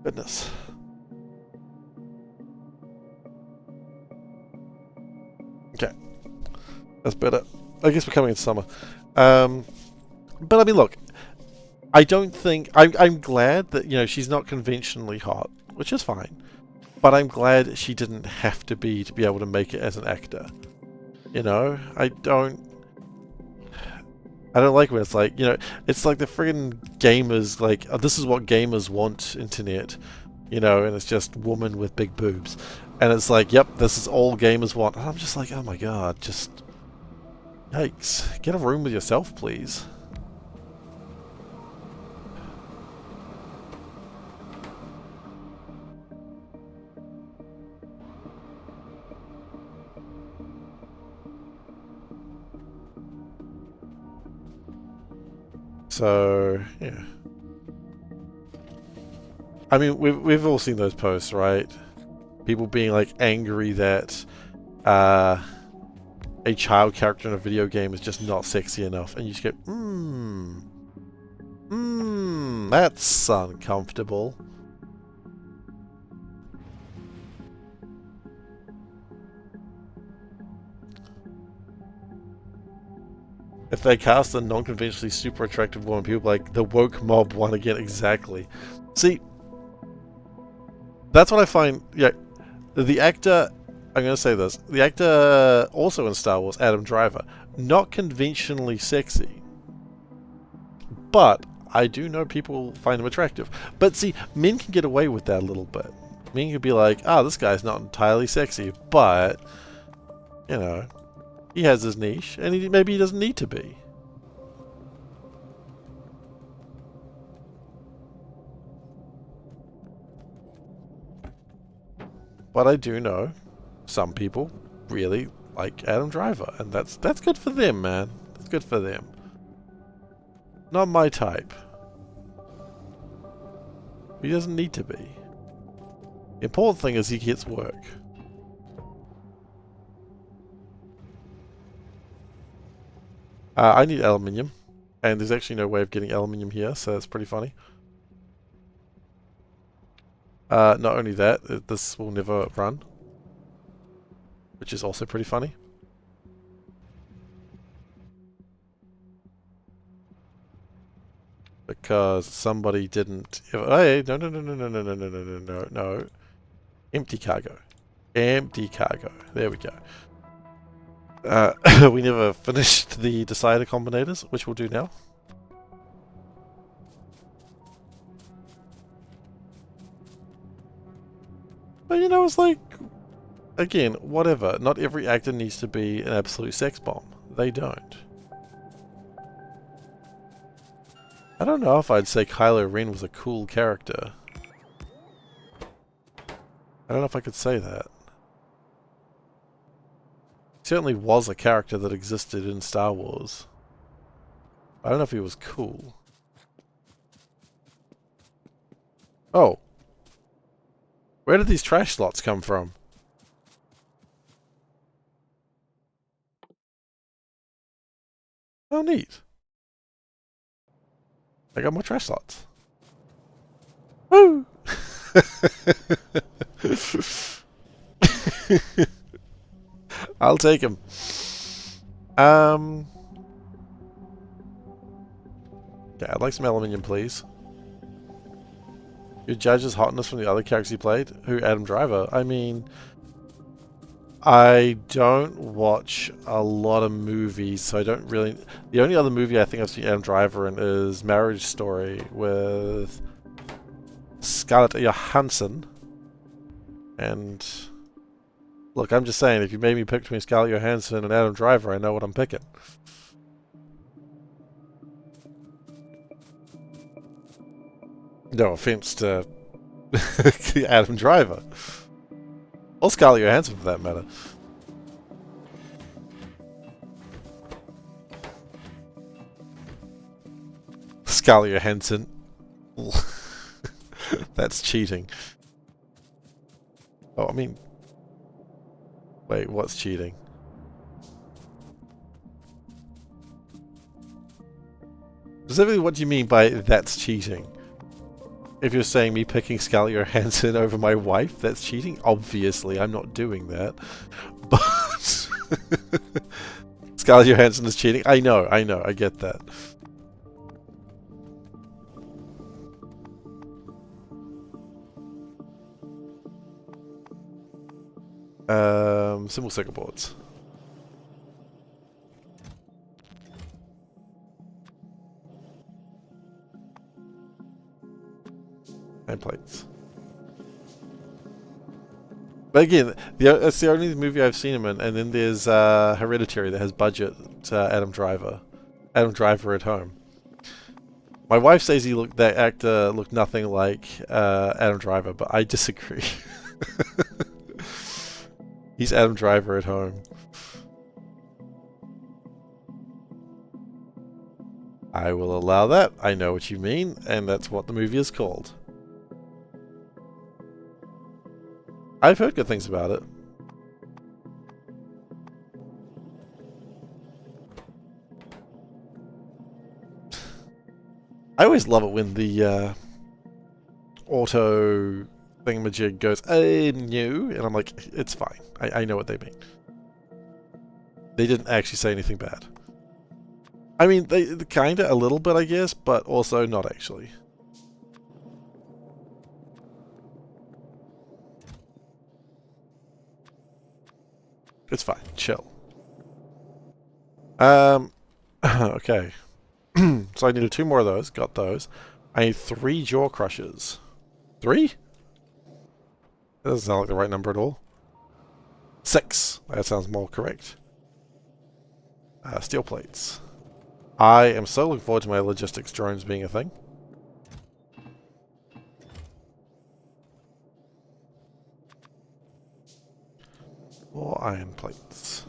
Goodness. Okay. That's better. I guess we're coming into summer. But I mean, look, I don't think... I'm glad that, you know, she's not conventionally hot, which is fine. But I'm glad she didn't have to be able to make it as an actor. You know? I don't like when it's like, you know, it's like the friggin' gamers, like, oh, this is what gamers want internet. You know, and it's just woman with big boobs. And it's like, yep, this is all gamers want. And I'm just like, oh my god, just... Yikes. Get a room with yourself, please. So, yeah. I mean, we've all seen those posts, right? People being like angry that a child character in a video game is just not sexy enough, and you just go, that's uncomfortable. If they cast a non-conventionally super attractive woman, people like the woke mob won again. Exactly. See, that's what I find. Yeah, the actor. I'm going to say this. The actor also in Star Wars, Adam Driver, not conventionally sexy, but I do know people find him attractive. But see, men can get away with that a little bit. Men can be like, "Ah, this guy's not entirely sexy, but you know." He has his niche, and maybe he doesn't need to be. But I do know some people really like Adam Driver, and that's good for them, man. That's good for them. Not my type. He doesn't need to be. The important thing is he gets work. I need aluminium, and there's actually no way of getting aluminium here, so that's pretty funny. Not only that, this will never run, which is also pretty funny. Because somebody didn't... Hey, no. Empty cargo. Empty cargo. There we go. We never finished the decider combinators, which we'll do now. But you know, it's like, again, whatever. Not every actor needs to be an absolute sex bomb. They don't. I don't know if I'd say Kylo Ren was a cool character. I don't know if I could say that. certainly was a character that existed in Star Wars. I don't know if he was cool. Oh. Where did these trash slots come from? Oh, neat. I got more trash slots. Woo! I'll take him. Yeah, I'd like some aluminium, please. You judge his hotness from the other characters he played? Who, Adam Driver? I mean, I don't watch a lot of movies, so I don't really... The only other movie I think I've seen Adam Driver in is Marriage Story with Scarlett Johansson. And... Look, I'm just saying, if you made me pick between Scarlett Johansson and Adam Driver, I know what I'm picking. No offense to Adam Driver. Or Scarlett Johansson, for that matter. Scarlett Johansson. That's cheating. Oh, I mean... Wait, what's cheating? Specifically, what do you mean by that's cheating? If you're saying me picking Scarlett Johansson over my wife, that's cheating? Obviously, I'm not doing that. But... Scarlett Johansson is cheating? I know, I get that. Simple circuit boards. And plates. But again, that's the only movie I've seen him in, and then there's Hereditary that has budget Adam Driver. Adam Driver at home. My wife says that actor looked nothing like Adam Driver, but I disagree. He's Adam Driver at home. I will allow that. I know what you mean, and that's what the movie is called. I've heard good things about it. I always love it when the auto thingamajig goes, new, and I'm like, it's fine. I know what they mean. They didn't actually say anything bad. I mean, they kinda a little bit, I guess, but also not actually. It's fine. Chill. Okay. So I needed 2 more of those. Got those. I need 3 jaw crushers. 3? That doesn't sound like the right number at all. 6. That sounds more correct. Steel plates. I am so looking forward to my logistics drones being a thing. More iron plates.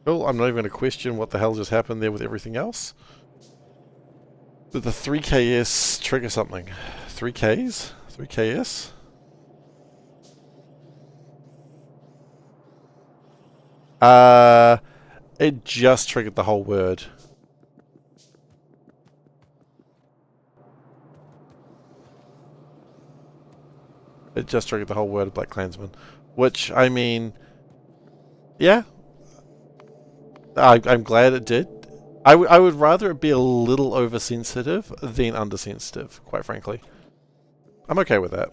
Well, I'm not even going to question what the hell just happened there with everything else. Did the 3KS trigger something? 3Ks? 3KS? It just triggered the whole word. It just triggered the whole word of Black Klansman. Which, I mean... Yeah. I'm glad it did. I would rather it be a little oversensitive than undersensitive, quite frankly. I'm okay with that.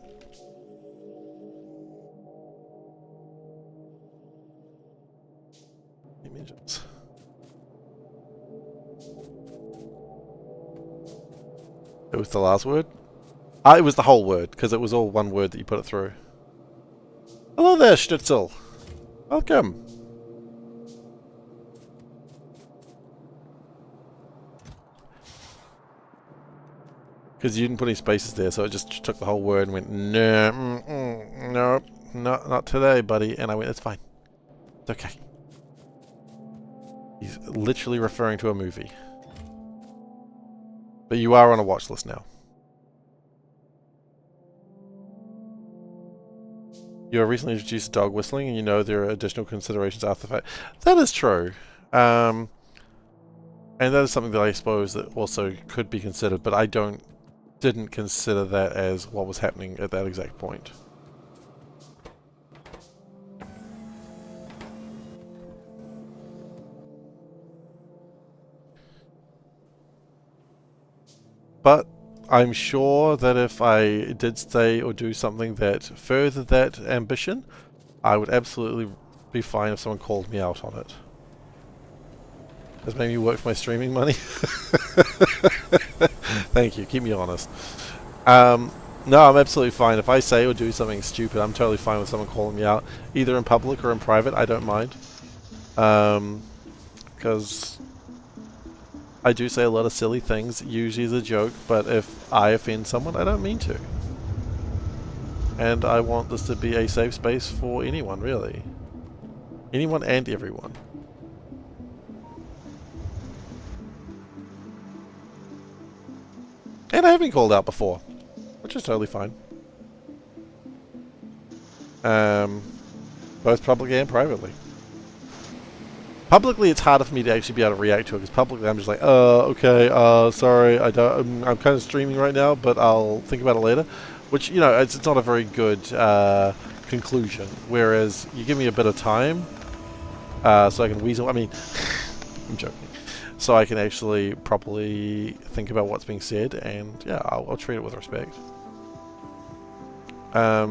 Images. It was the last word? It was the whole word, because it was all one word that you put it through. Hello there, Schnitzel. Welcome. Because you didn't put any spaces there, so it just took the whole word and went, no, nope, not today, buddy. And I went, it's fine. It's okay. He's literally referring to a movie. But you are on a watch list now. You have recently introduced dog whistling, and you know there are additional considerations after the fact. That is true. And that is something that I suppose that also could be considered, but I didn't consider that as what was happening at that exact point. But I'm sure that if I did say or do something that furthered that ambition, I would absolutely be fine if someone called me out on it. Has made me work for my streaming money. Thank you, keep me honest. No, I'm absolutely fine. If I say or do something stupid, I'm totally fine with someone calling me out. Either in public or in private, I don't mind. Because I do say a lot of silly things, usually as a joke, but if I offend someone, I don't mean to. And I want this to be a safe space for anyone, really. Anyone and everyone. And I have been called out before, which is totally fine. Both publicly and privately. Publicly, it's harder for me to actually be able to react to it, because publicly I'm just like, okay, sorry, I'm kind of streaming right now, but I'll think about it later. Which, you know, it's not a very good conclusion. Whereas, you give me a bit of time, so I can weasel, I mean, I'm joking. So I can actually properly think about what's being said, and yeah, I'll treat it with respect. How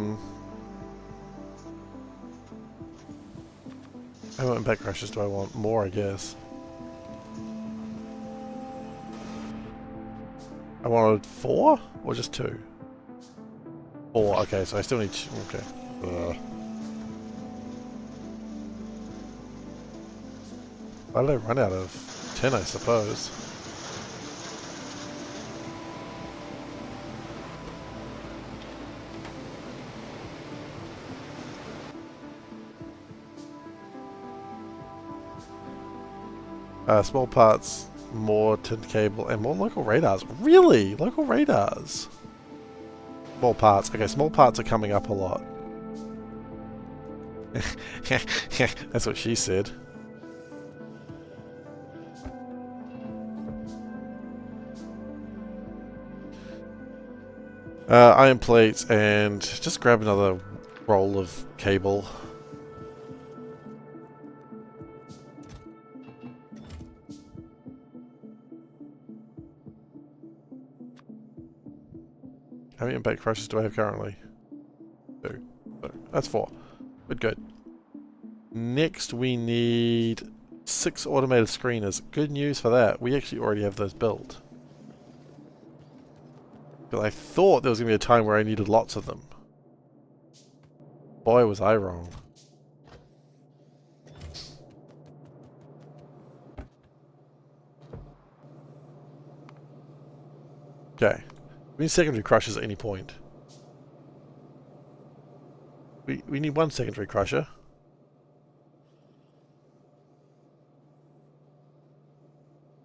many impact crashes do I want? More, I guess. I wanted 4? Or just 2? 4, okay, so I still need... okay. Why did I run out of 10, I suppose? Small parts, more tin cable, and more local radars. Really? Local radars? Small parts. Okay, small parts are coming up a lot. That's what she said. Iron plates, and just grab another roll of cable. How many impact crushes do I have currently? 2. So that's 4. Good. Next we need 6 automated screeners. Good news for that. We actually already have those built. But I thought there was going to be a time where I needed lots of them. Boy, was I wrong. Okay. We need secondary crushers at any point. We need 1 secondary crusher.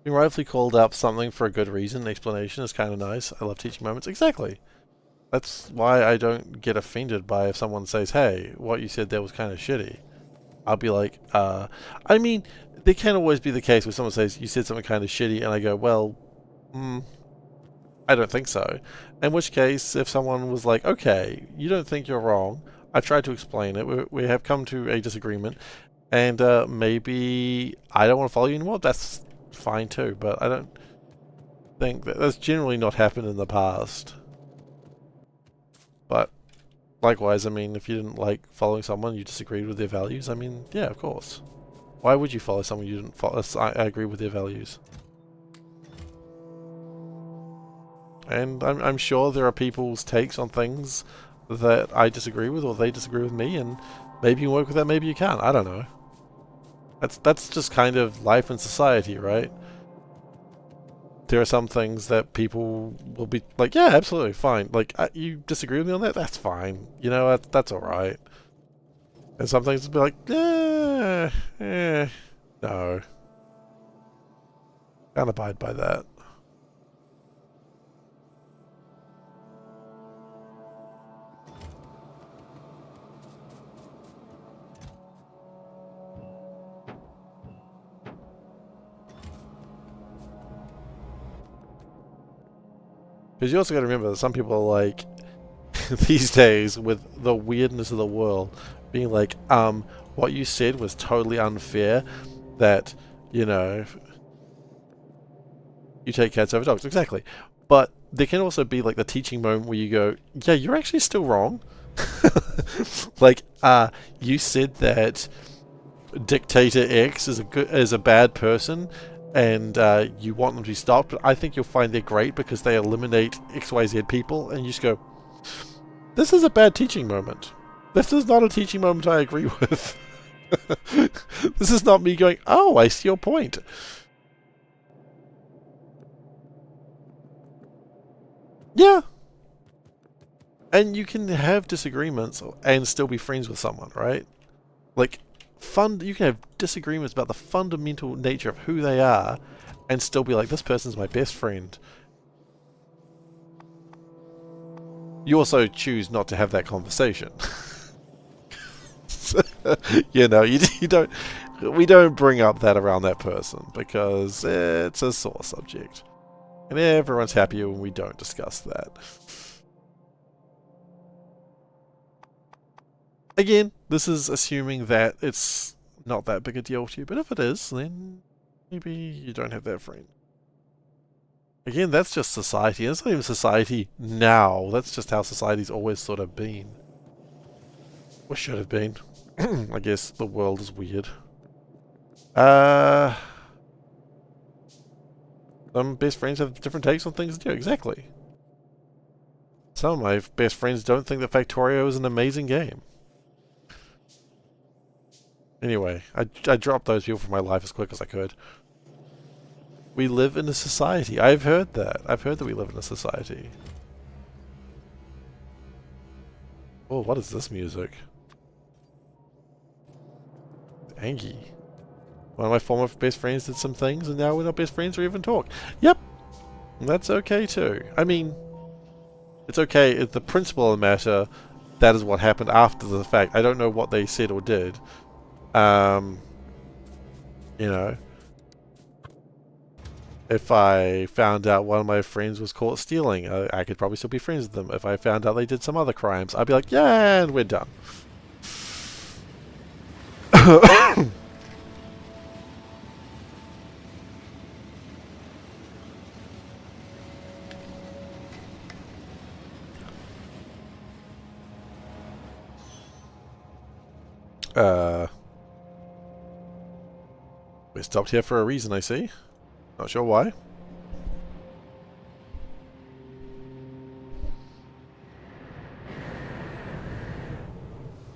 Being rightfully called out for something for a good reason, explanation is kind of nice. I love teaching moments. Exactly. That's why I don't get offended by if someone says, hey, what you said there was kind of shitty. I'll be like, I mean, there can always be the case where someone says, you said something kind of shitty, and I go, well, I don't think so. In which case, if someone was like, okay, you don't think you're wrong, I've tried to explain it, we have come to a disagreement, and maybe I don't want to follow you anymore, that's fine too, but I don't think that's generally not happened in the past. But likewise, I mean, if you didn't like following someone, you disagreed with their values, I mean, yeah, of course. Why would you follow someone you didn't follow? I agree with their values. And I'm sure there are people's takes on things that I disagree with, or they disagree with me, and maybe you can work with that, maybe you can't. I don't know. That's just kind of life and society, right? there are some things that people will be like, yeah, absolutely fine. Like, you disagree with me on that? That's fine. You know, that's alright. And some things will be like, no. Can't abide by that. Because you also got to remember that some people are like, these days, with the weirdness of the world, being like, what you said was totally unfair, that, you know, you take cats over dogs. Exactly. But there can also be like the teaching moment where you go, yeah, you're actually still wrong. Like, you said that Dictator X is a bad person, and you want them to be stopped, but I think you'll find they're great because they eliminate XYZ people, and you just go, this is a bad teaching moment. This is not a teaching moment I agree with. This is not me going, oh, I see your point. Yeah. And you can have disagreements and still be friends with someone, right? Like, you can have disagreements about the fundamental nature of who they are and still be like, this person's my best friend. You also choose not to have that conversation. You know, we don't bring up that around that person because it's a sore subject. And everyone's happier when we don't discuss that. Again, this is assuming that it's not that big a deal to you, but if it is, then maybe you don't have that friend. Again, that's just society. It's not even society now. That's just how society's always sort of been. Or should have been. I guess the world is weird. Some best friends have different takes on things to do. Exactly. Some of my best friends don't think that Factorio is an amazing game. Anyway, I dropped those people from my life as quick as I could. We live in a society. I've heard that. I've heard that we live in a society. Oh, what is this music? Angie. One of my former best friends did some things, and now we're not best friends or even talk. Yep. That's okay too. I mean, it's okay. It's the principle of the matter. That is what happened after the fact. I don't know what they said or did. You know. If I found out one of my friends was caught stealing, I could probably still be friends with them. If I found out they did some other crimes, I'd be like, yeah, and we're done. We stopped here for a reason, I see. Not sure why.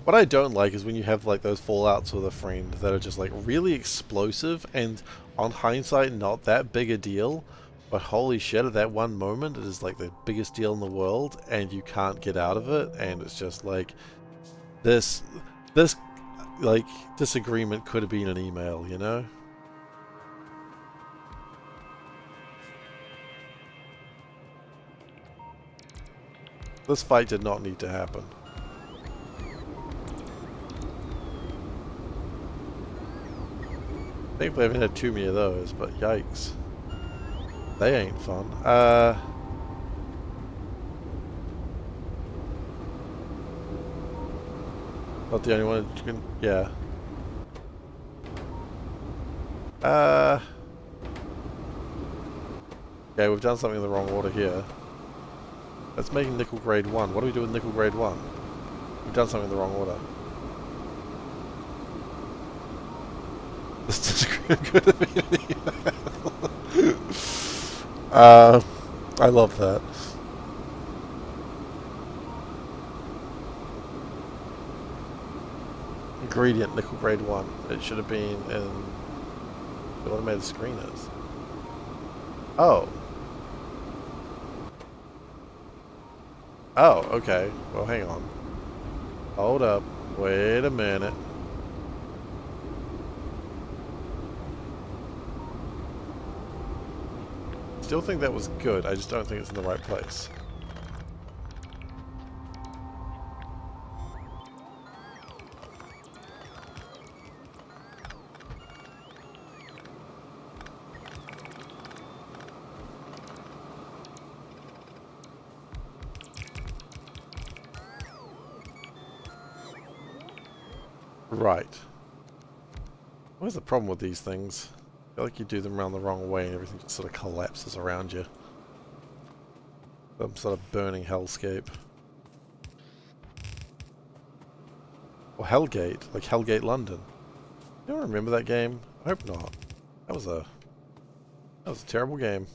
What I don't like is when you have like those fallouts with a friend that are just like really explosive and on hindsight not that big a deal, but holy shit, at that one moment it is like the biggest deal in the world and you can't get out of it, and it's just like this like disagreement could have been an email, you know? This fight did not need to happen. Thankfully I haven't had too many of those, but yikes. They ain't fun. Not the only one you can... yeah. Okay, we've done something in the wrong order here. Let's make nickel grade 1. What do we do with nickel grade 1? We've done something in the wrong order. This disagreement could have been an email. I love that. Ingredient, nickel grade 1. It should have been in... the automated screen is. Oh. Oh, okay. Well, hang on. Hold up. Wait a minute. Still think that was good. I just don't think it's in the right place. Right. What's the problem with these things? I feel like you do them around the wrong way and everything just sort of collapses around you. Some sort of burning hellscape. Or Hellgate, like Hellgate London. You don't remember that game? I hope not. That was a terrible game.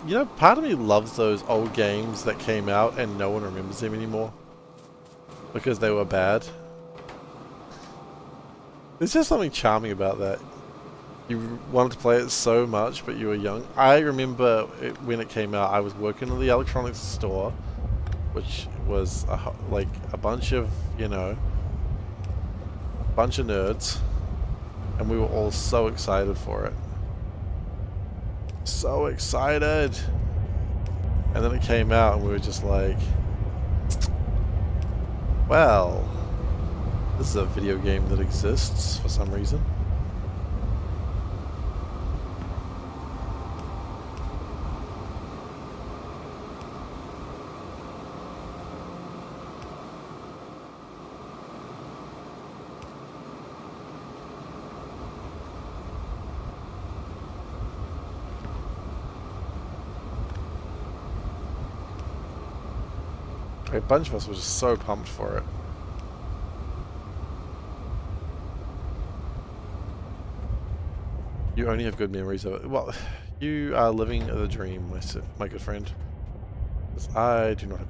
You know, part of me loves those old games that came out and no one remembers them anymore. Because they were bad. There's just something charming about that. You wanted to play it so much, but you were young. I remember when it came out, I was working in the electronics store, which was like a bunch of, you know, bunch of nerds. And we were all so excited for it. So excited! And then it came out and we were just like, well, this is a video game that exists for some reason. A bunch of us were just so pumped for it. You only have good memories of it. Well, you are living the dream, my good friend. Because I do not have...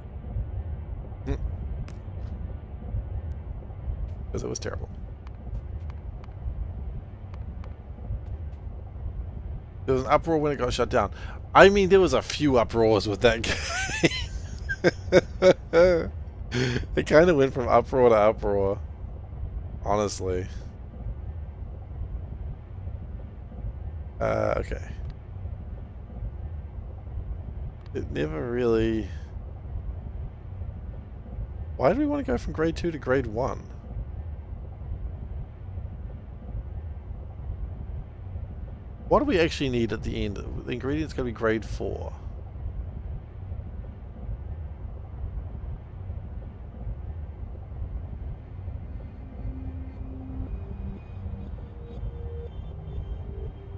Because it was terrible. There was an uproar when it got shut down. I mean, there was a few uproars with that game. It kind of went from uproar to uproar, honestly. Okay. It never really... Why do we want to go from grade 2 to grade 1? What do we actually need at the end? The ingredient's going to be grade 4.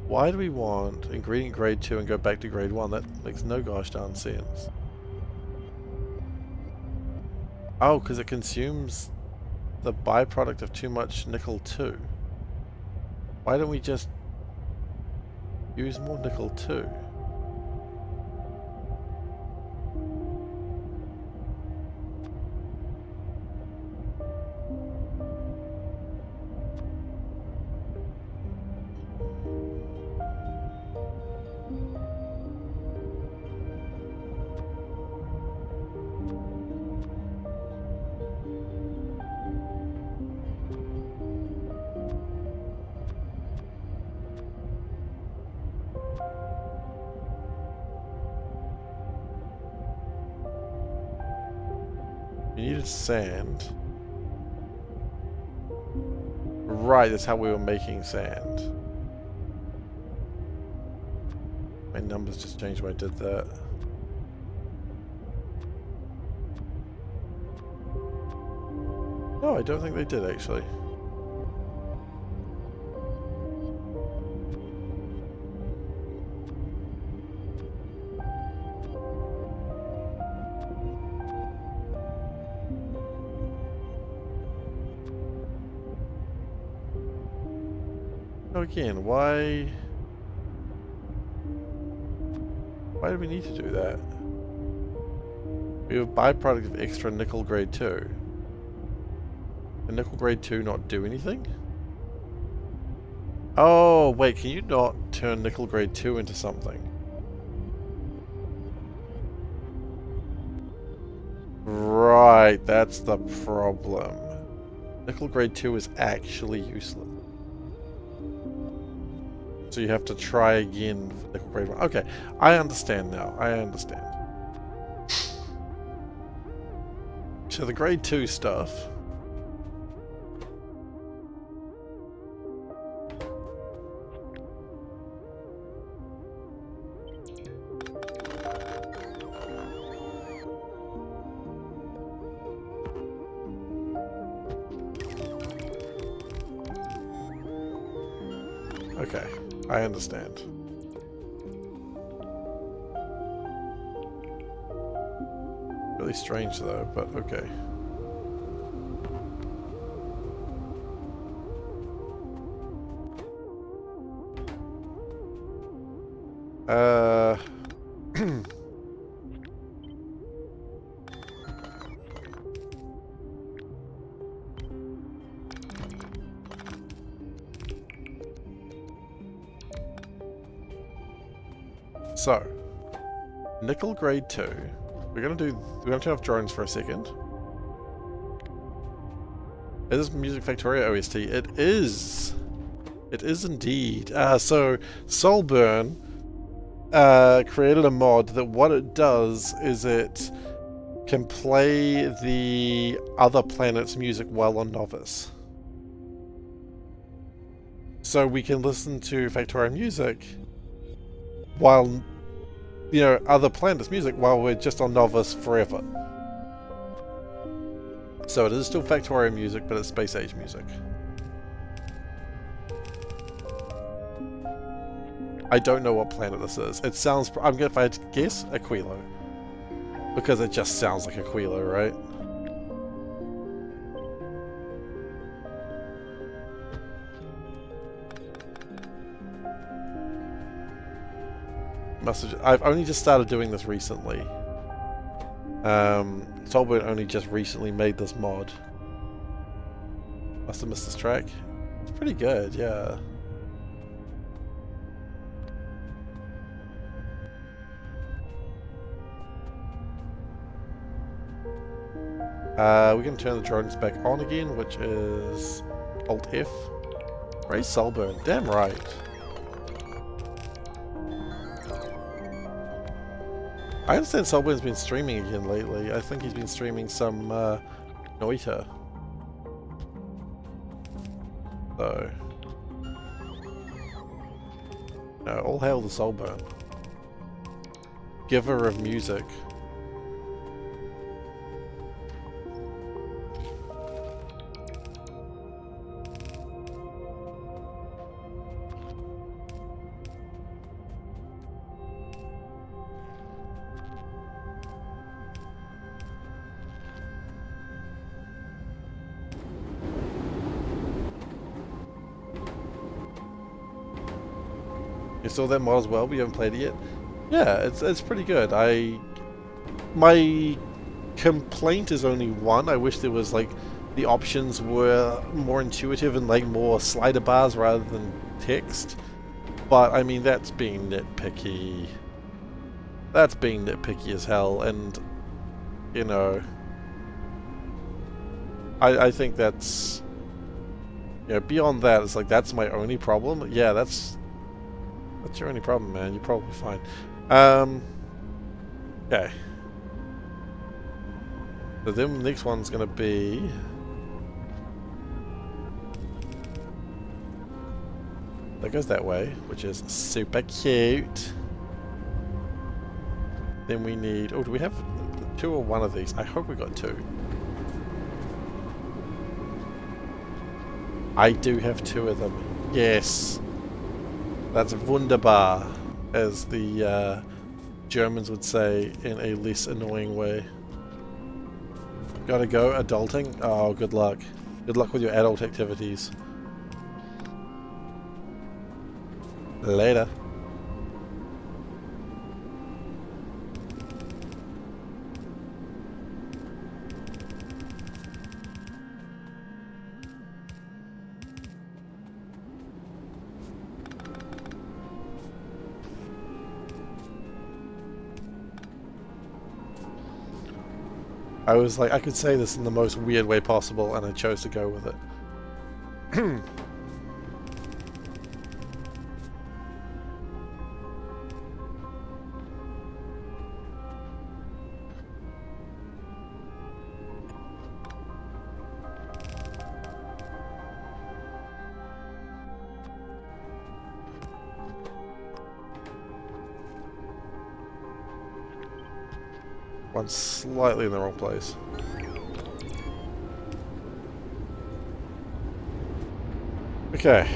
Why do we want ingredient grade 2 and go back to grade 1? That makes no gosh darn sense. Oh, because it consumes the byproduct of too much nickel 2. Why don't we just use more nickel 2? We needed sand. Right, that's how we were making sand. My numbers just changed when I did that. No, I don't think they did actually. Again, why do we need to do that? We have a byproduct of extra nickel grade 2. Can nickel grade 2 not do anything? Oh, wait, can you not turn nickel grade 2 into something? Right, that's the problem. Nickel grade 2 is actually useless. So you have to try again for nickel grade 1. Okay, I understand now. I understand. So the grade 2 stuff... Okay, I understand. Really strange though, but okay. So, nickel grade 2. We're gonna turn off drones for a second. Is this Music Factorio OST? It is! It is indeed. So, Soulburn created a mod that what it does is it can play the other planet's music while on Novice. So we can listen to Factorio music while, you know, other planets' music while we're just on Novice forever. So it is still Factorio music, but it's space age music. I don't know what planet this is. It sounds, I'm gonna, if I had to guess, Aquilo. Because it just sounds like Aquilo, right? I've only just started doing this recently. Soulburn only just recently made this mod. Must have missed this track. It's pretty good, yeah. We can turn the drones back on again, which is Alt F. Raise Soulburn, damn right. I understand Soulburn's been streaming again lately. I think he's been streaming some Noita. So, no, all hail the Soulburn. Giver of music. You saw that mod as well, but you haven't played it yet? Yeah, it's pretty good. My complaint is only one. I wish there was like the options were more intuitive and like more slider bars rather than text. But I mean that's being nitpicky. That's being nitpicky as hell, and you know I think that's, you know, beyond that it's like that's my only problem. Yeah, that's your only problem, man. You're probably fine. Okay. So then the next one's gonna be that goes that way, which is super cute. Then we need, oh, do we have two or one of these? I hope we got two. I do have two of them. Yes. That's wunderbar, as the Germans would say in a less annoying way. Gotta go, adulting? Oh, good luck. Good luck with your adult activities. Later. I was like, I could say this in the most weird way possible, and I chose to go with it. One slightly in the wrong place. Okay.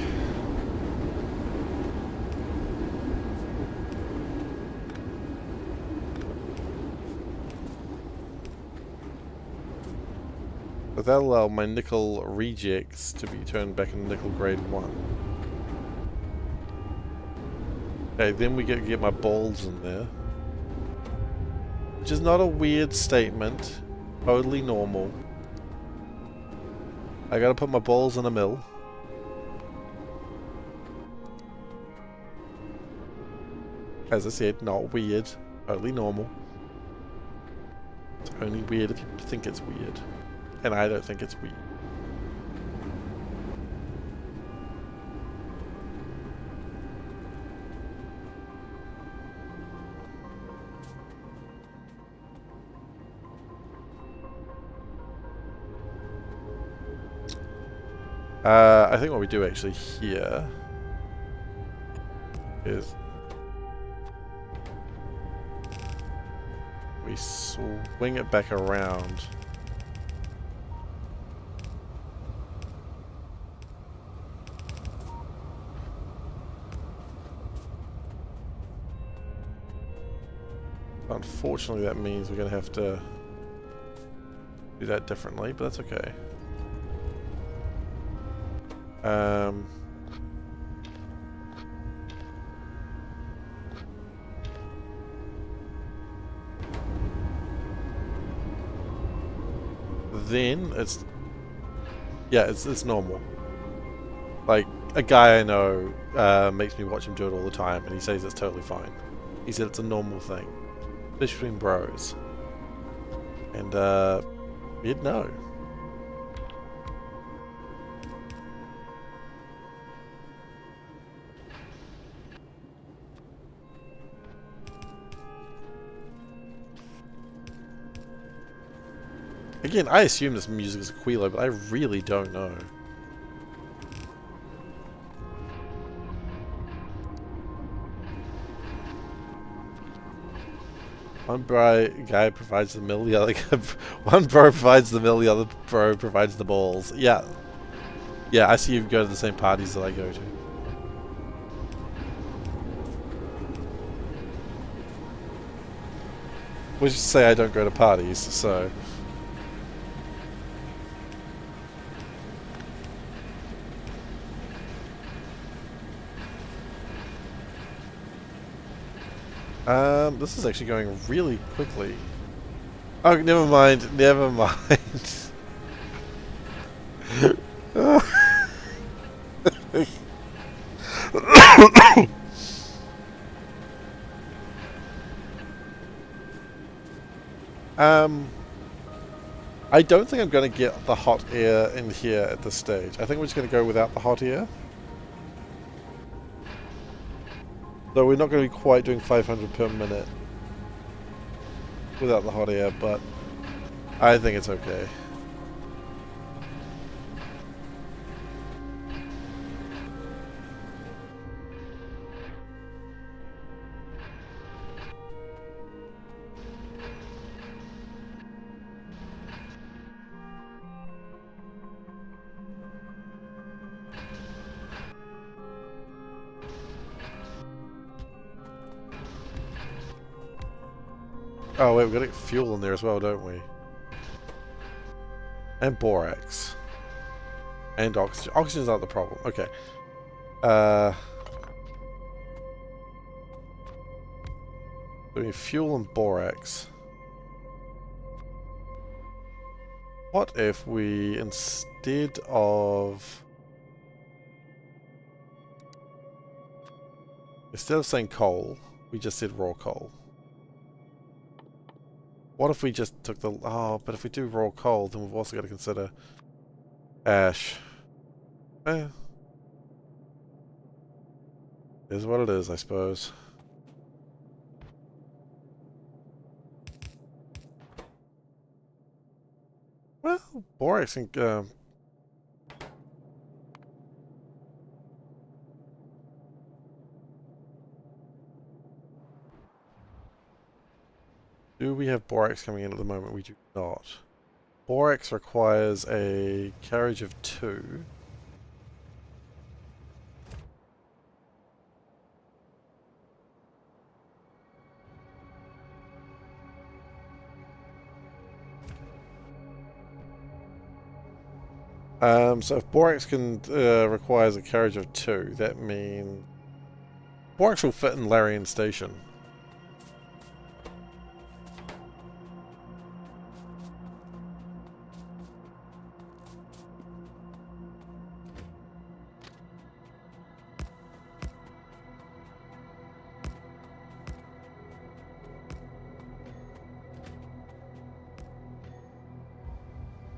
But that'll allow my nickel rejects to be turned back into nickel grade 1. Okay, then we get my balls in there. Which is not a weird statement. Totally normal. I gotta put my balls in a mill. As I said, not weird. Totally normal. It's only weird if you think it's weird. And I don't think it's weird. I think what we do actually here is we swing it back around. Unfortunately, that means we're going to have to do that differently, but that's okay. Then it's normal. Like a guy I know makes me watch him do it all the time, and he says it's totally fine. He said it's a normal thing, especially between bros. And you'd know. Again, I assume this music is Aquilo, but I really don't know. One guy provides the mill, the other guy, one bro provides the mill, the other bro provides the balls. Yeah. Yeah, I see you go to the same parties that I go to. Which is to say I don't go to parties, so... this is actually going really quickly. Oh, never mind, never mind. I don't think I'm going to get the hot air in here at this stage. I think we're just going to go without the hot air. Though we're not going to be quite doing 500 per minute without the hot air, but I think it's okay. Oh wait, we've got to get fuel in there as well, don't we? And borax. And oxygen. Oxygen's not the problem. Okay. We need fuel and borax. What if we, instead of saying coal, we just said raw coal? What if we just took the... Oh, but if we do raw coal, then we've also got to consider ash. Is what it is, I suppose. Well, borax and... do we have borax coming in at the moment? We do not. Borax requires a carriage of 2. So if borax requires a carriage of 2, that means borax will fit in Larian Station.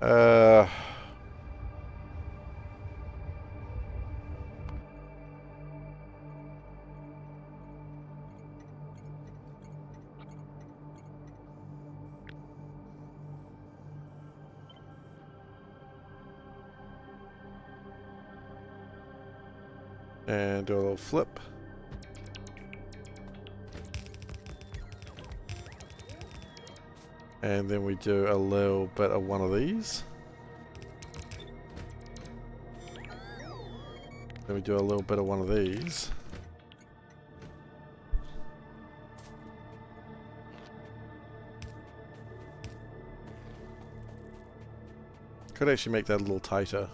Uh... and do a little flip. And then we do a little bit of one of these. Then we do a little bit of one of these. Could actually make that a little tighter.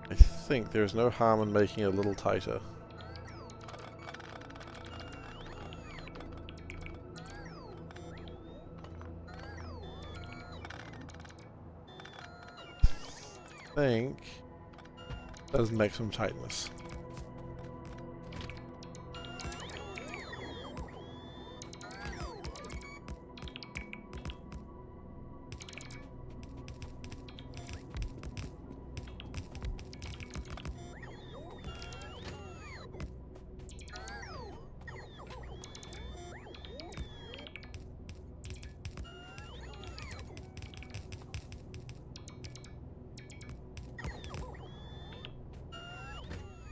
I think there's no harm in making it a little tighter. I think that is maximum tightness.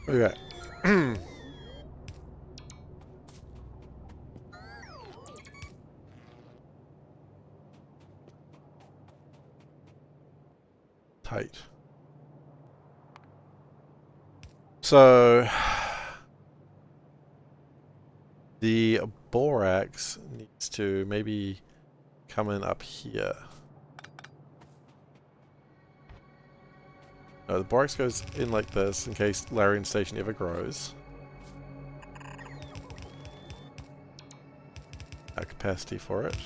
Okay. Tight. So the borax needs to maybe come in up here. No, the borax goes in like this in case Larian Station ever grows. Our capacity for it.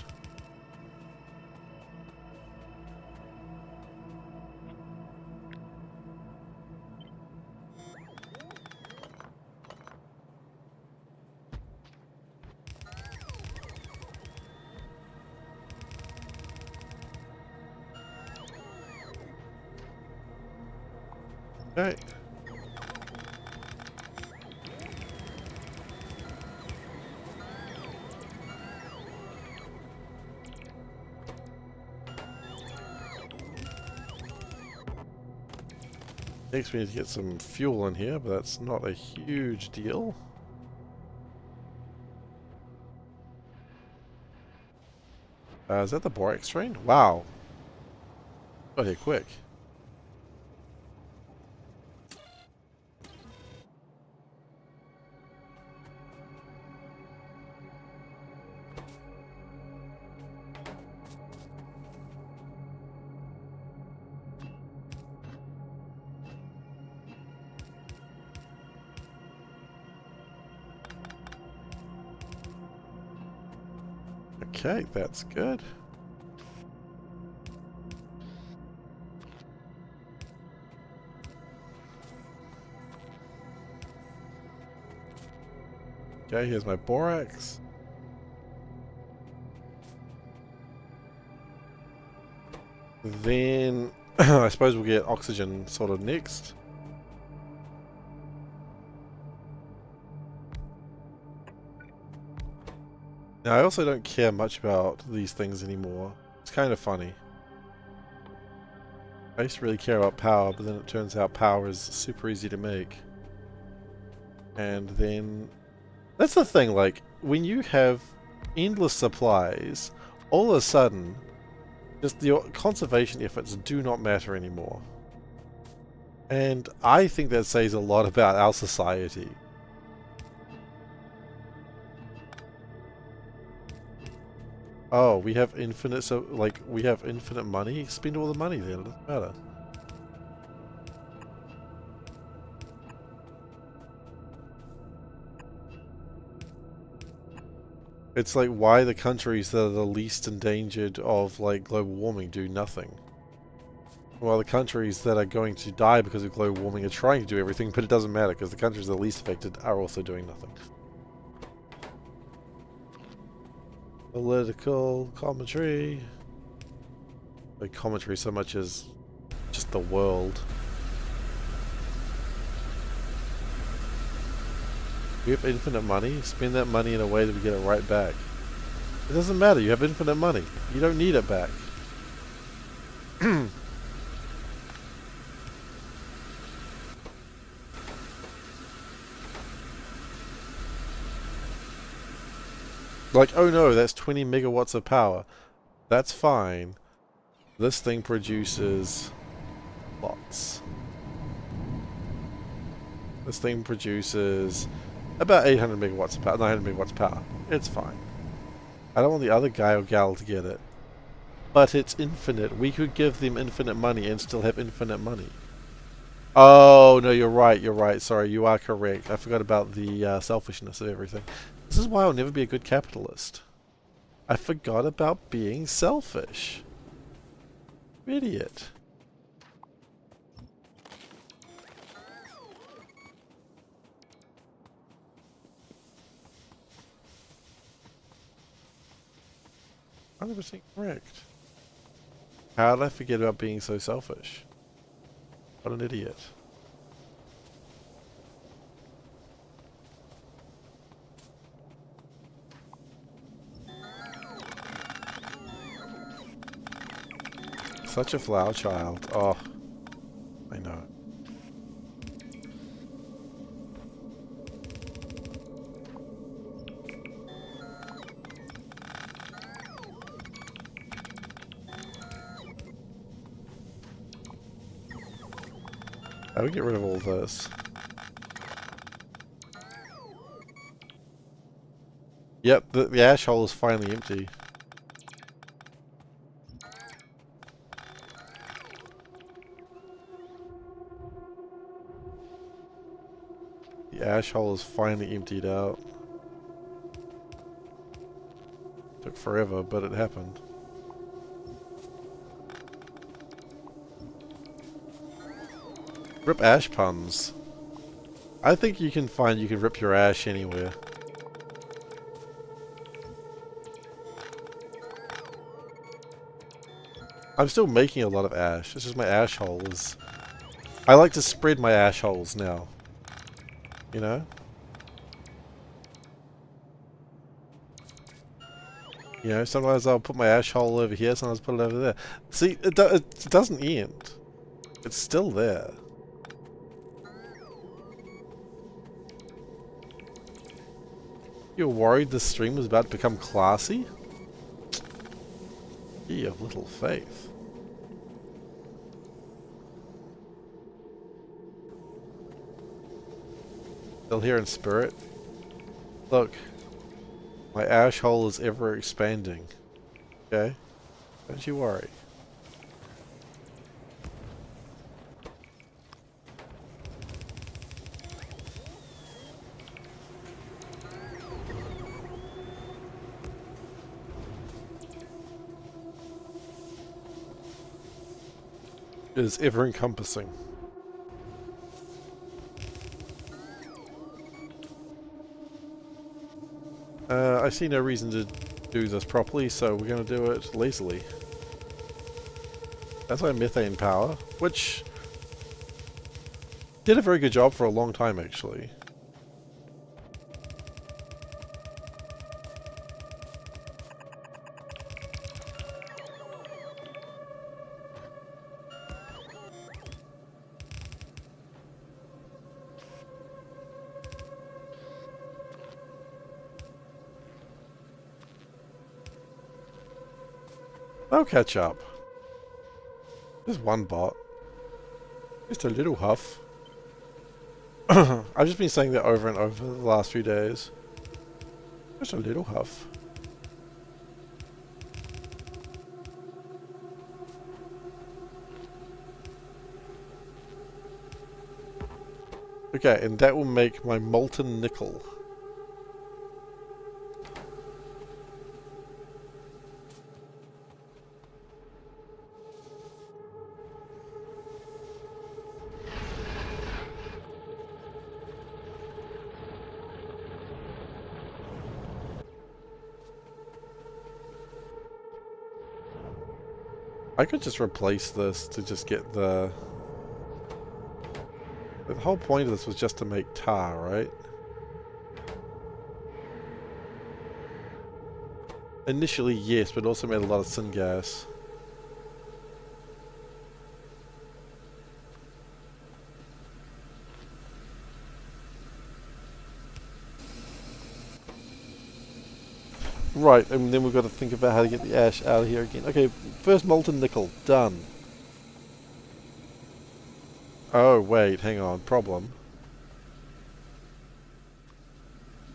Okay. Next we need to get some fuel in here, but that's not a huge deal. Is that the borax train? Wow. Got here quick. Okay, that's good. Okay, here's my borax. Then I suppose we'll get oxygen sort of next. Now I also don't care much about these things anymore. It's kind of funny. I used to really care about power, but then it turns out power is super easy to make. And then... That's the thing, like, when you have endless supplies, all of a sudden, just your conservation efforts do not matter anymore. And I think that says a lot about our society. Oh, we have infinite, so, like, we have infinite money? Spend all the money then, it doesn't matter. It's like why the countries that are the least endangered of like global warming do nothing. While the countries that are going to die because of global warming are trying to do everything, but it doesn't matter because the countries that are least affected are also doing nothing. Political commentary. Like commentary so much as just the world. We have infinite money. Spend that money in a way that we get it right back. It doesn't matter. You have infinite money. You don't need it back. Like, oh no, that's 20 megawatts of power. That's fine. This thing produces lots. This thing produces about 800 megawatts of power, 900 megawatts of power. It's fine. I don't want the other guy or gal to get it. But it's infinite. We could give them infinite money and still have infinite money. Oh, no, you're right. Sorry, you are correct. I forgot about the selfishness of everything. This is why I'll never be a good capitalist. I forgot about being selfish. Idiot. %, correct. How did I forget about being so selfish? What an idiot. Such a flower child. Oh, I know. I would get rid of all this. Yep, the ash hole is finally empty. The ash hole is finally emptied out. Took forever, but it happened. Rip ash puns. I think you can rip your ash anywhere. I'm still making a lot of ash. It's just my ash hole is... I like to spread my ash holes now. You know? You know, sometimes I'll put my ash hole over here, sometimes put it over there. See, it doesn't end. It's still there. You're worried the stream was about to become classy? Ye of little faith. Still here in spirit? Look. My ash hole is ever expanding. Okay? Don't you worry. It is ever encompassing. I see no reason to do this properly, so we're going to do it lazily. That's my methane power, which did a very good job for a long time, actually. I'll catch up. Just one bot. Just a little huff. I've just been saying that over and over the last few days. Just a little huff. Okay, and that will make my molten nickel. I could just replace this to just get the... The whole point of this was just to make tar, right? Initially, yes, but also made a lot of syngas. Right, and then we've got to think about how to get the ash out of here again. Okay, first molten nickel, done. Oh, wait, hang on, problem.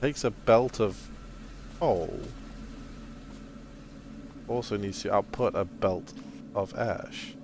Takes a belt of coal. Also needs to output a belt of ash.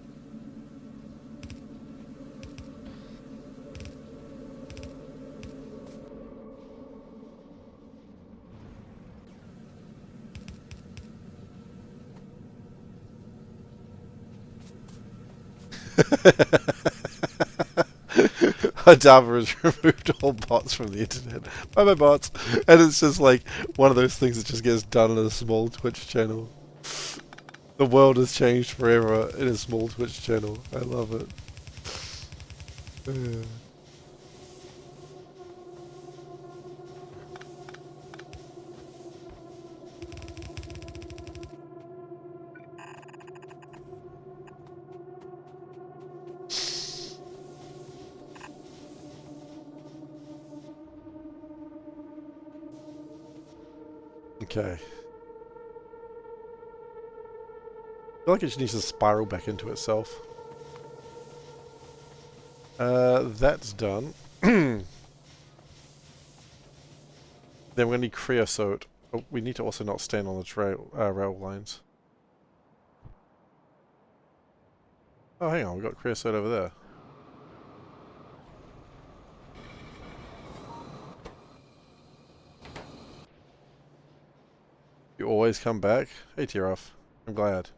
Java has removed all bots from the internet. Bye bye bots. And it's just like one of those things that just gets done on a small Twitch channel. The world has changed forever in a small Twitch channel. I love it. Okay. I feel like it just needs to spiral back into itself. That's done. Then we're going to need creosote. Oh, we need to also not stand on the rail lines. Oh, hang on, we've got creosote over there. You always come back? Hey, Tiroff. I'm glad.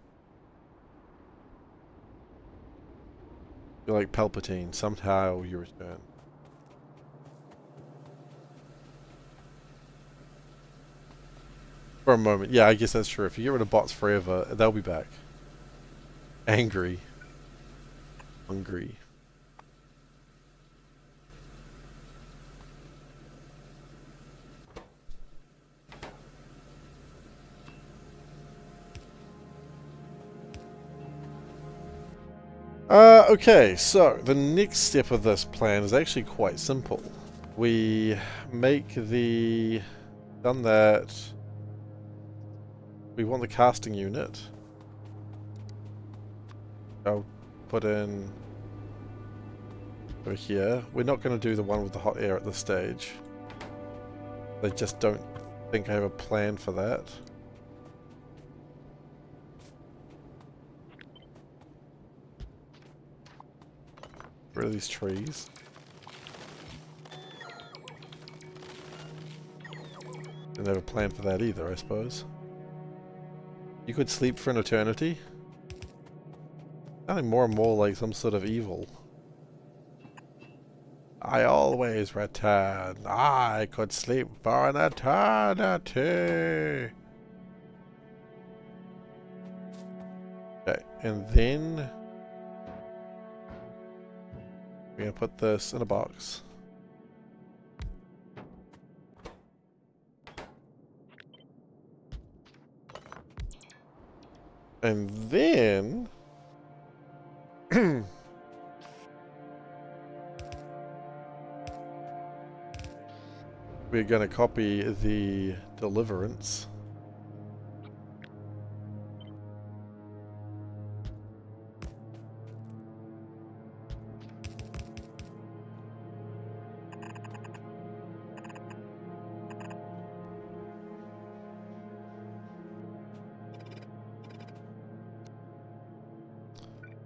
You're like Palpatine. Somehow you return. For a moment. Yeah, I guess that's true. If you get rid of bots forever, they'll be back. Angry. Hungry. Okay, so the next step of this plan is actually quite simple. We make the... Done that. We want the casting unit. I'll put in over here. We're not going to do the one with the hot air at this stage. I just don't think I have a plan for that. Get rid of these trees. Didn't have a plan for that either, I suppose. You could sleep for an eternity? Sounding more and more like some sort of evil. I always return. I could sleep for an eternity. Okay, and then We're going to put this in a box. And then we're going to copy the deliverance.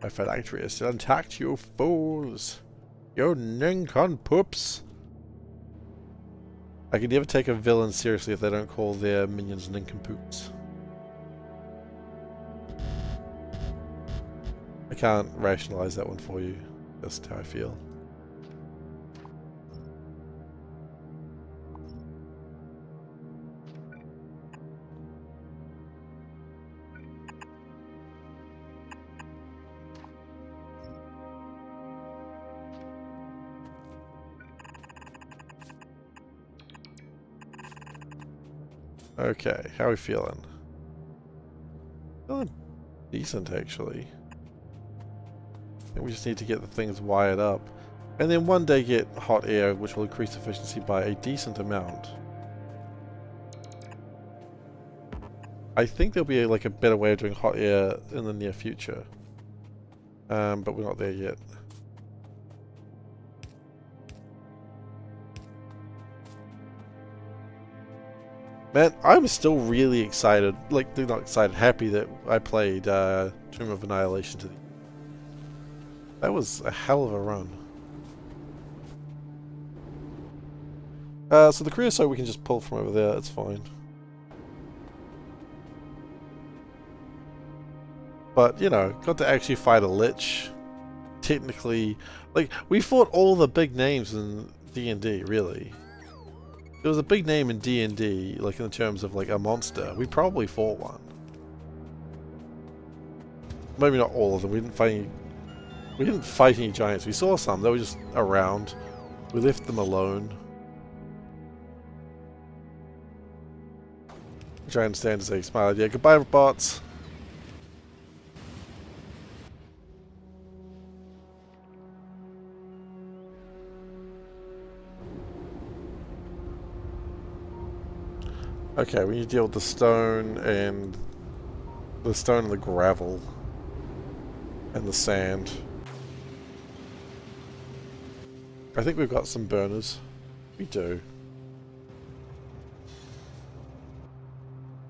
My factory is still intact, you fools! You nincompoops! I can never take a villain seriously if they don't call their minions nincompoops. I can't rationalize that one for you. That's how I feel. Okay, how are we feeling? Feeling decent, actually. I think we just need to get the things wired up. And then one day get hot air, which will increase efficiency by a decent amount. I think there'll be like a better way of doing hot air in the near future. But we're not there yet. Man, I'm still really excited, like, not excited, happy that I played Tomb of Annihilation to the... That was a hell of a run. So the creosote we can just pull from over there, it's fine. But, you know, got to actually fight a lich. Technically, like, we fought all the big names in D&D, really. There was a big name in D&D, like in terms of like a monster. We probably fought one. Maybe not all of them. We didn't fight any giants. We saw some. They were just around. We left them alone. Which I understand is a smart idea. Goodbye, bots. Okay, we need to deal with the stone and the gravel and the sand. I think we've got some burners. We do.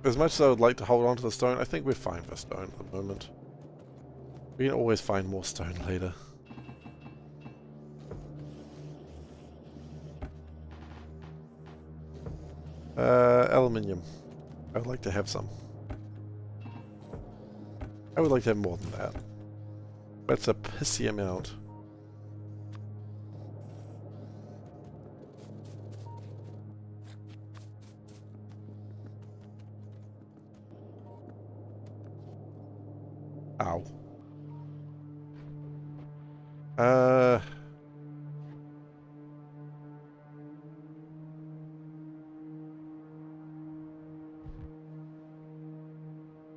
As much as I would like to hold on to the stone, I think we're fine for stone at the moment. We can always find more stone later. Aluminium. I would like to have some. I would like to have more than that. That's a pissy amount. Ow.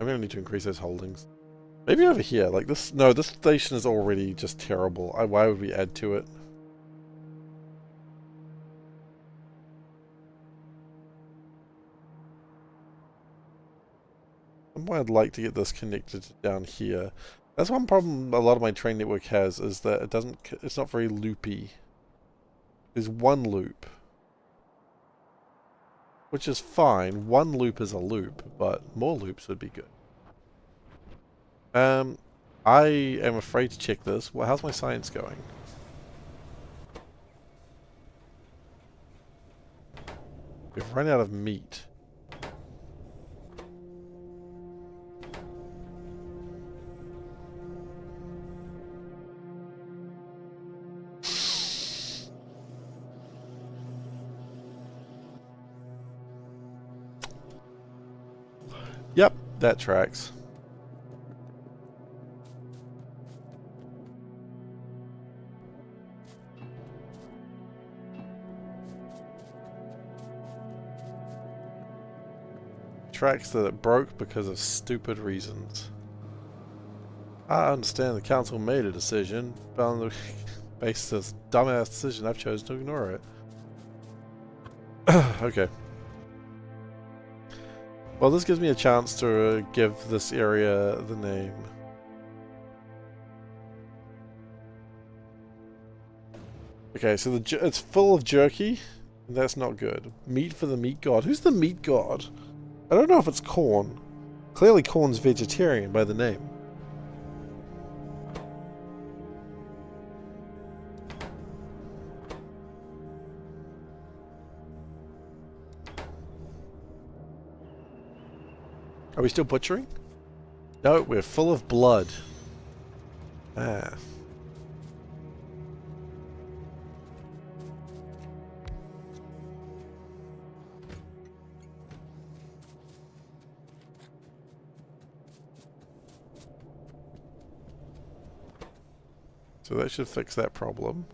I'm gonna need to increase those holdings. Maybe over here, like this. No, this station is already just terrible. Why would we add to it? Why I'd like to get this connected down here. That's one problem a lot of my train network has, is that it doesn't. It's not very loopy. There's one loop, which is fine. One loop is a loop, but more loops would be good. I am afraid to check this. Well, how's my science going? We've run out of meat. Yep, that tracks. Tracks that broke because of stupid reasons. I understand the council made a decision, but on the basis of this dumbass decision, I've chosen to ignore it. Okay. Well, this gives me a chance to give this area the name. Okay, so it's full of jerky. That's not good. Meat for the meat god. Who's the meat god? I don't know if it's corn. Clearly corn's vegetarian by the name. Are we still butchering? No, we're full of blood. Ah. So that should fix that problem.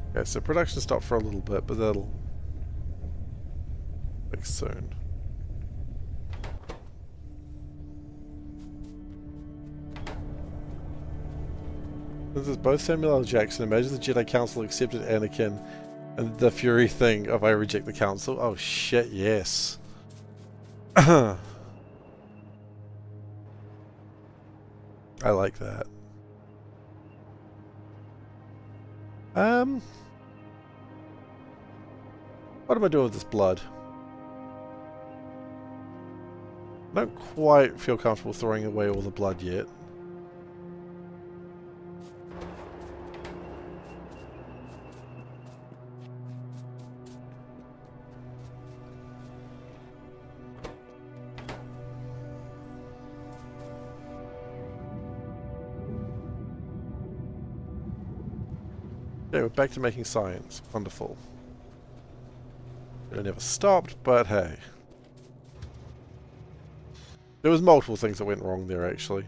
Okay, so production stopped for a little bit, but that'll fix soon. This is both Samuel L. Jackson. Imagine the Jedi Council accepted Anakin and the Fury thing of I reject the Council. Oh shit, yes. I like that. What am I doing with this blood? I don't quite feel comfortable throwing away all the blood yet. Okay, we're back to making science. Wonderful. It never stopped, but hey. There was multiple things that went wrong there, actually.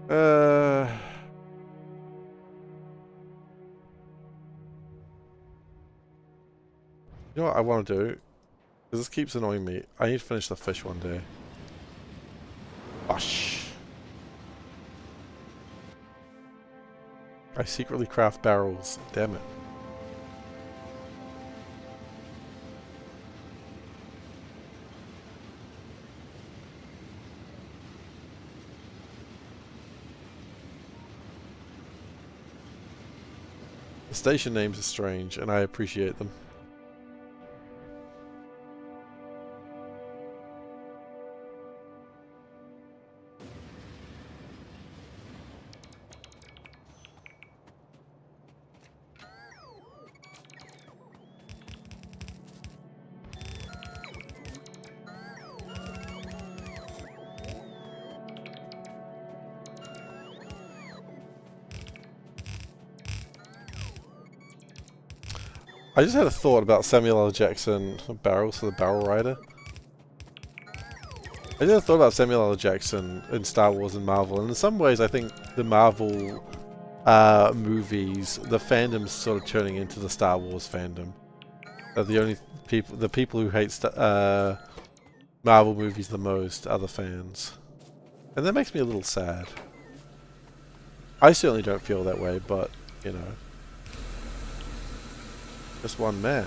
You know what I want to do? Because this keeps annoying me. I need to finish the fish one day. Gosh. I secretly craft barrels. Damn it. The station names are strange, and I appreciate them. I just had a thought about Samuel L. Jackson barrels for the Barrel Rider. I just had a thought about Samuel L. Jackson in Star Wars and Marvel, and in some ways I think the Marvel movies, the fandom's sort of turning into the Star Wars fandom. The people who hate Marvel movies the most are the fans. And that makes me a little sad. I certainly don't feel that way, but, you know. Just one man.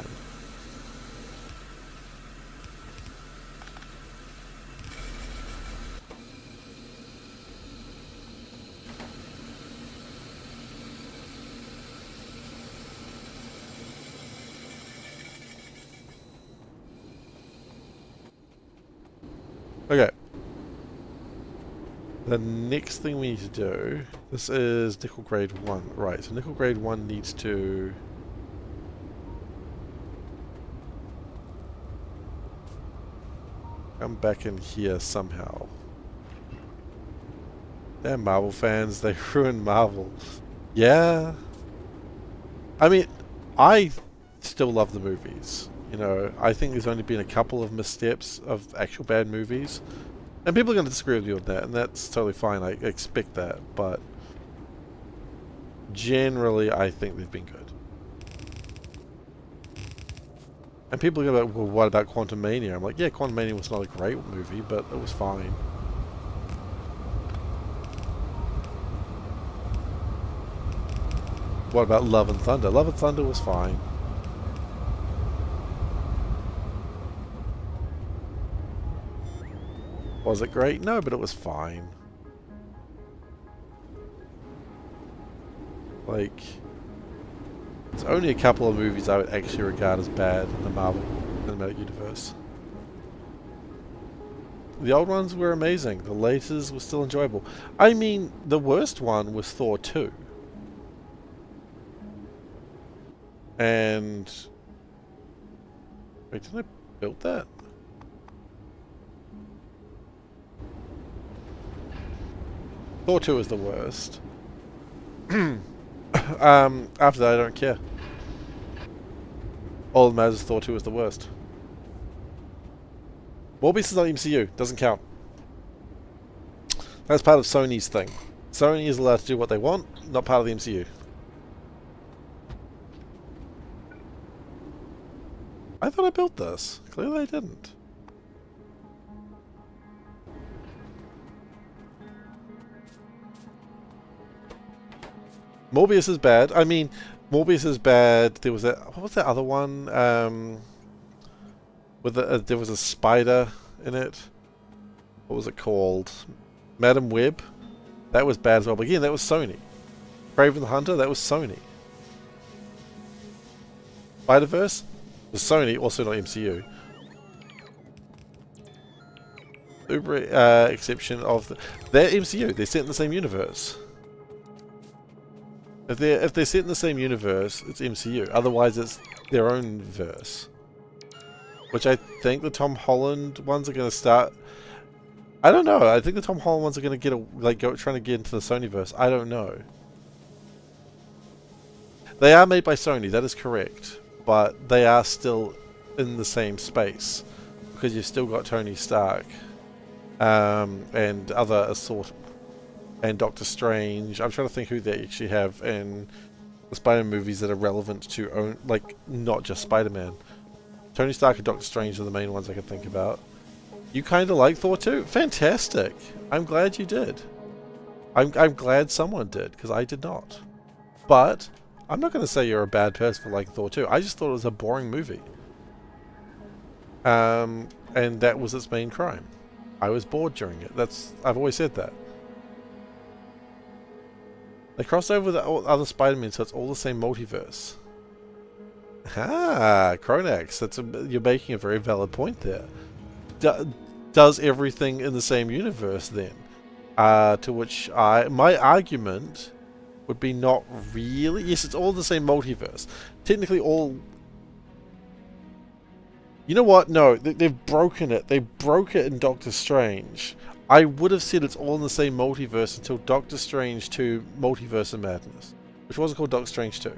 Okay. The next thing we need to do, this is nickel grade 1. Right, so nickel grade 1 needs to come back in here somehow. Damn Marvel fans, they ruined Marvel. Yeah. I mean, I still love the movies. You know, I think there's only been a couple of missteps of actual bad movies. And people are going to disagree with you on that, and that's totally fine. I expect that, but generally, I think they've been good. And people go, well, what about Quantum Mania? I'm like, yeah, Quantum Mania was not a great movie, but it was fine. What about Love and Thunder? Love and Thunder was fine. Was it great? No, but it was fine. Like, there's only a couple of movies I would actually regard as bad in the Marvel Cinematic Universe. The old ones were amazing. The latest was still enjoyable. I mean, the worst one was Thor 2. And... wait, didn't I build that? Thor 2 is the worst. After that, I don't care. All that matters is Thor 2 is the worst. Morbius is not MCU. Doesn't count. That's part of Sony's thing. Sony is allowed to do what they want, not part of the MCU. I thought I built this. Clearly I didn't. Morbius is bad. I mean, Morbius is bad. There was that. What was that other one? With there was a spider in it. What was it called? Madam Web. That was bad as well. But again, that was Sony. Kraven the Hunter. That was Sony. Spider-Verse was Sony, also not MCU. Uber exception of they're MCU. They're set in the same universe. If they're set in the same universe, it's MCU. Otherwise, it's their own verse. Which I think the Tom Holland ones are going to start. I don't know. I think the Tom Holland ones are going to get trying to get into the Sonyverse. I don't know. They are made by Sony. That is correct, but they are still in the same space because you've still got Tony Stark and other assorted. And Doctor Strange. I'm trying to think who they actually have in the Spider-Man movies that are relevant to not just Spider-Man. Tony Stark and Doctor Strange are the main ones I can think about. You kind of like Thor 2? Fantastic! I'm glad you did. I'm glad someone did, because I did not. But I'm not going to say you're a bad person for liking Thor 2. I just thought it was a boring movie. And that was its main crime. I was bored during it. I've always said that. They crossed over the other Spider-Man, so it's all the same multiverse. Ah, Kronax. You're making a very valid point there. Does everything in the same universe then? To which my argument would be not really. Yes, it's all the same multiverse. Technically, all. You know what? No, they've broken it. They broke it in Doctor Strange. I would have said it's all in the same multiverse until Doctor Strange 2 Multiverse of Madness, which wasn't called Doctor Strange 2.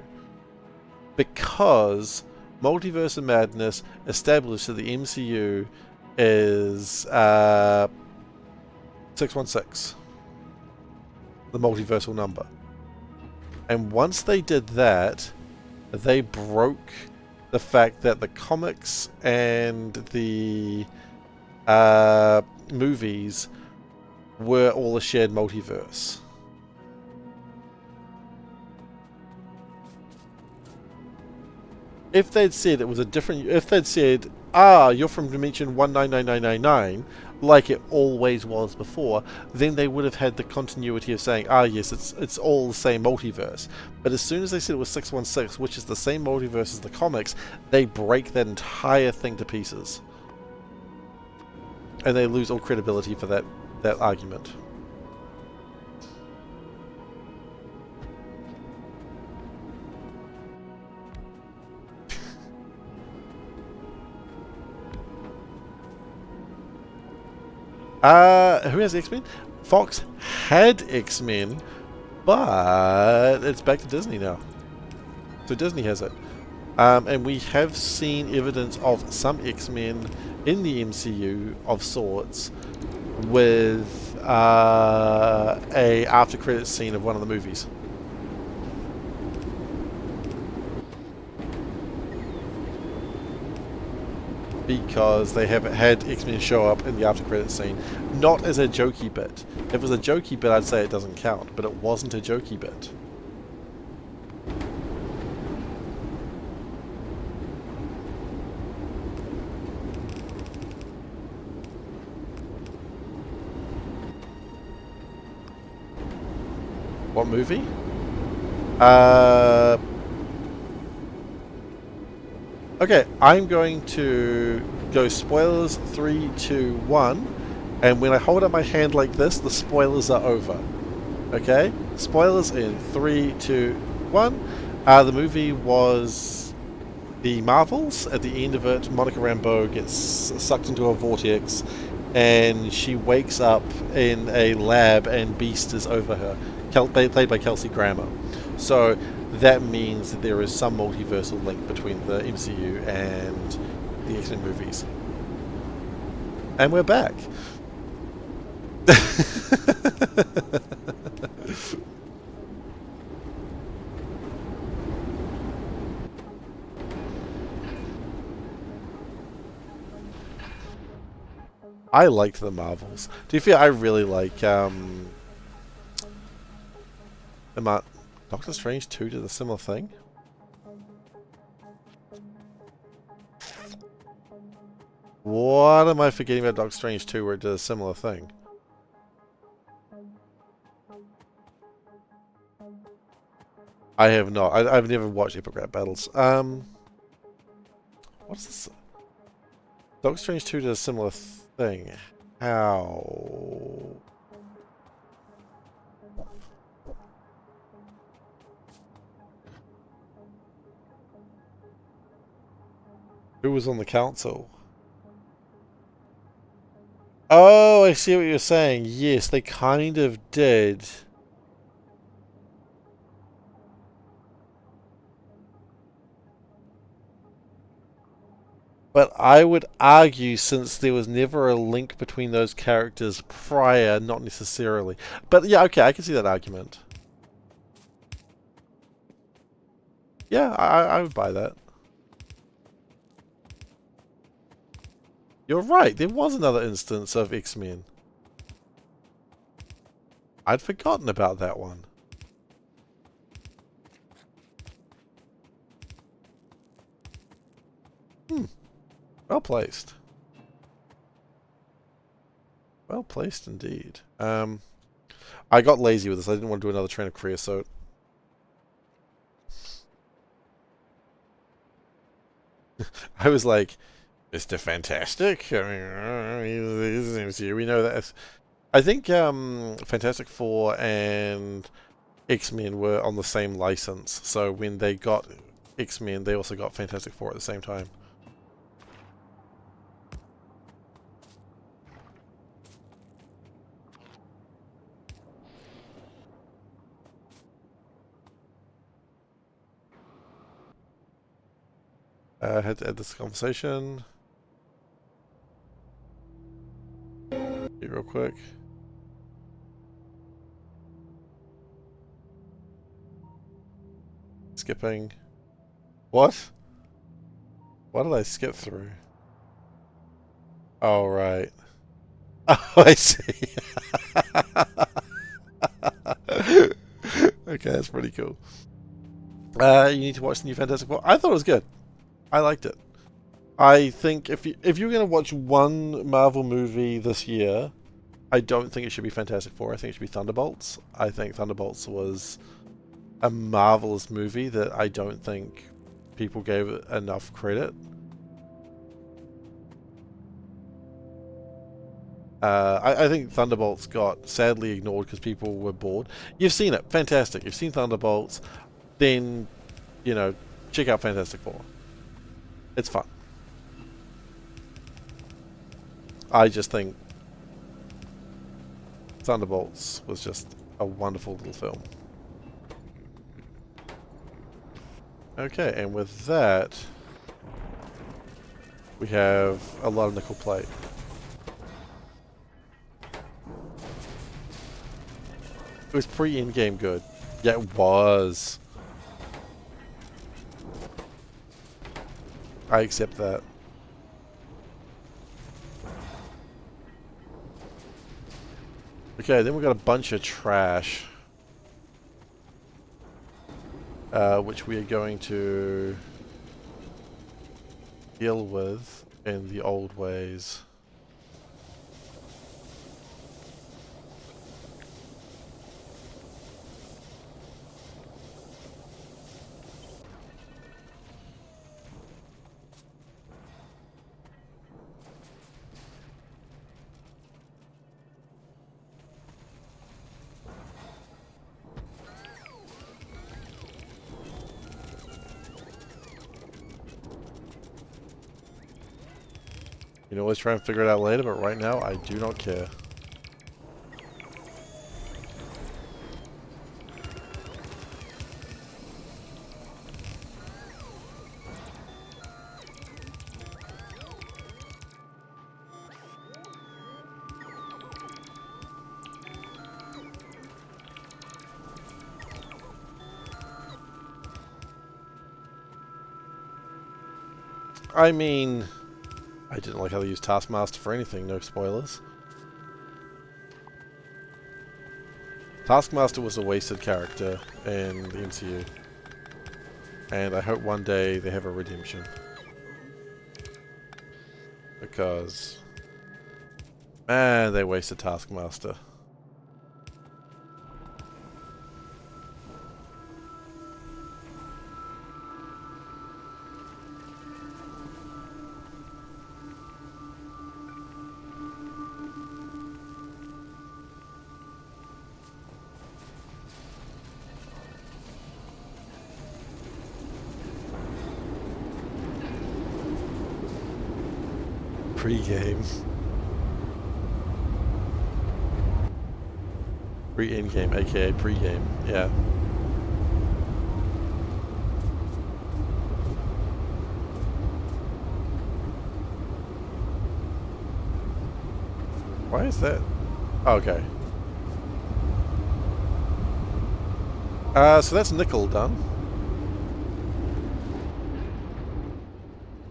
Because Multiverse of Madness established that the MCU is 616, the multiversal number. And once they did that, they broke the fact that the comics and the movies were all a shared multiverse. If they'd said it was a different... If they'd said, you're from dimension 199999, like it always was before, then they would have had the continuity of saying, yes, it's all the same multiverse. But as soon as they said it was 616, which is the same multiverse as the comics, they break that entire thing to pieces. And they lose all credibility for that argument. Who has X-Men? Fox had X-Men, but it's back to Disney now. So Disney has it. And we have seen evidence of some X-Men in the MCU of sorts, with a after credits scene of one of the movies. Because they have had X-Men show up in the after credits scene, not as a jokey bit. If it was a jokey bit, I'd say it doesn't count, but it wasn't a jokey bit. What movie? Okay, I'm going to go spoilers 3, 2, 1, and when I hold up my hand like this, the spoilers are over. Okay? Spoilers in 3, 2, 1. The movie was The Marvels. At the end of it, Monica Rambeau gets sucked into a vortex, and she wakes up in a lab, and Beast is over her, played by Kelsey Grammer. So that means that there is some multiversal link between the MCU and the X-Men movies. And we're back. I liked the Marvels. Do you feel I really like Doctor Strange 2 did a similar thing? What am I forgetting about Doctor Strange 2 where it did a similar thing? I have not. I've never watched Epic Rap Battles. What's this? Doctor Strange 2 did a similar thing. How? Who was on the council? Oh, I see what you're saying. Yes, they kind of did. But I would argue, since there was never a link between those characters prior, not necessarily. But yeah, okay, I can see that argument. Yeah, I would buy that. You're right, there was another instance of X-Men. I'd forgotten about that one. Well placed. Well placed indeed. I got lazy with this. I didn't want to do another train of creosote. I was like, Mr. Fantastic? I mean, he's MCU. We know that. I think Fantastic Four and X-Men were on the same license. So when they got X-Men, they also got Fantastic Four at the same time. I had to add this conversation. Real quick. Skipping. What? What did I skip through? Oh, right. Oh, I see. Okay, that's pretty cool. You need to watch the new Fantastic Four. I thought it was good. I liked it. I think if you're going to watch one Marvel movie this year, I don't think it should be Fantastic Four. I think it should be Thunderbolts. I think Thunderbolts was a marvelous movie that I don't think people gave it enough credit. I think Thunderbolts got sadly ignored because people were bored. You've seen it. Fantastic. You've seen Thunderbolts. Then, you know, check out Fantastic Four. It's fun. I just think Thunderbolts was just a wonderful little film. Okay, and with that, we have a lot of nickel plate. It was pre-in-game good. Yeah, it was. I accept that. Okay, then we've got a bunch of trash. Which we are going to deal with in the old ways. You can always try and figure it out later, but right now I do not care. I mean, I didn't like how they used Taskmaster for anything, no spoilers. Taskmaster was a wasted character in the MCU. And I hope one day they have a redemption. Because, man, they wasted Taskmaster. Pre-game. Pre-in-game, aka pre-game, yeah. Why is that? Okay. So that's nickel done.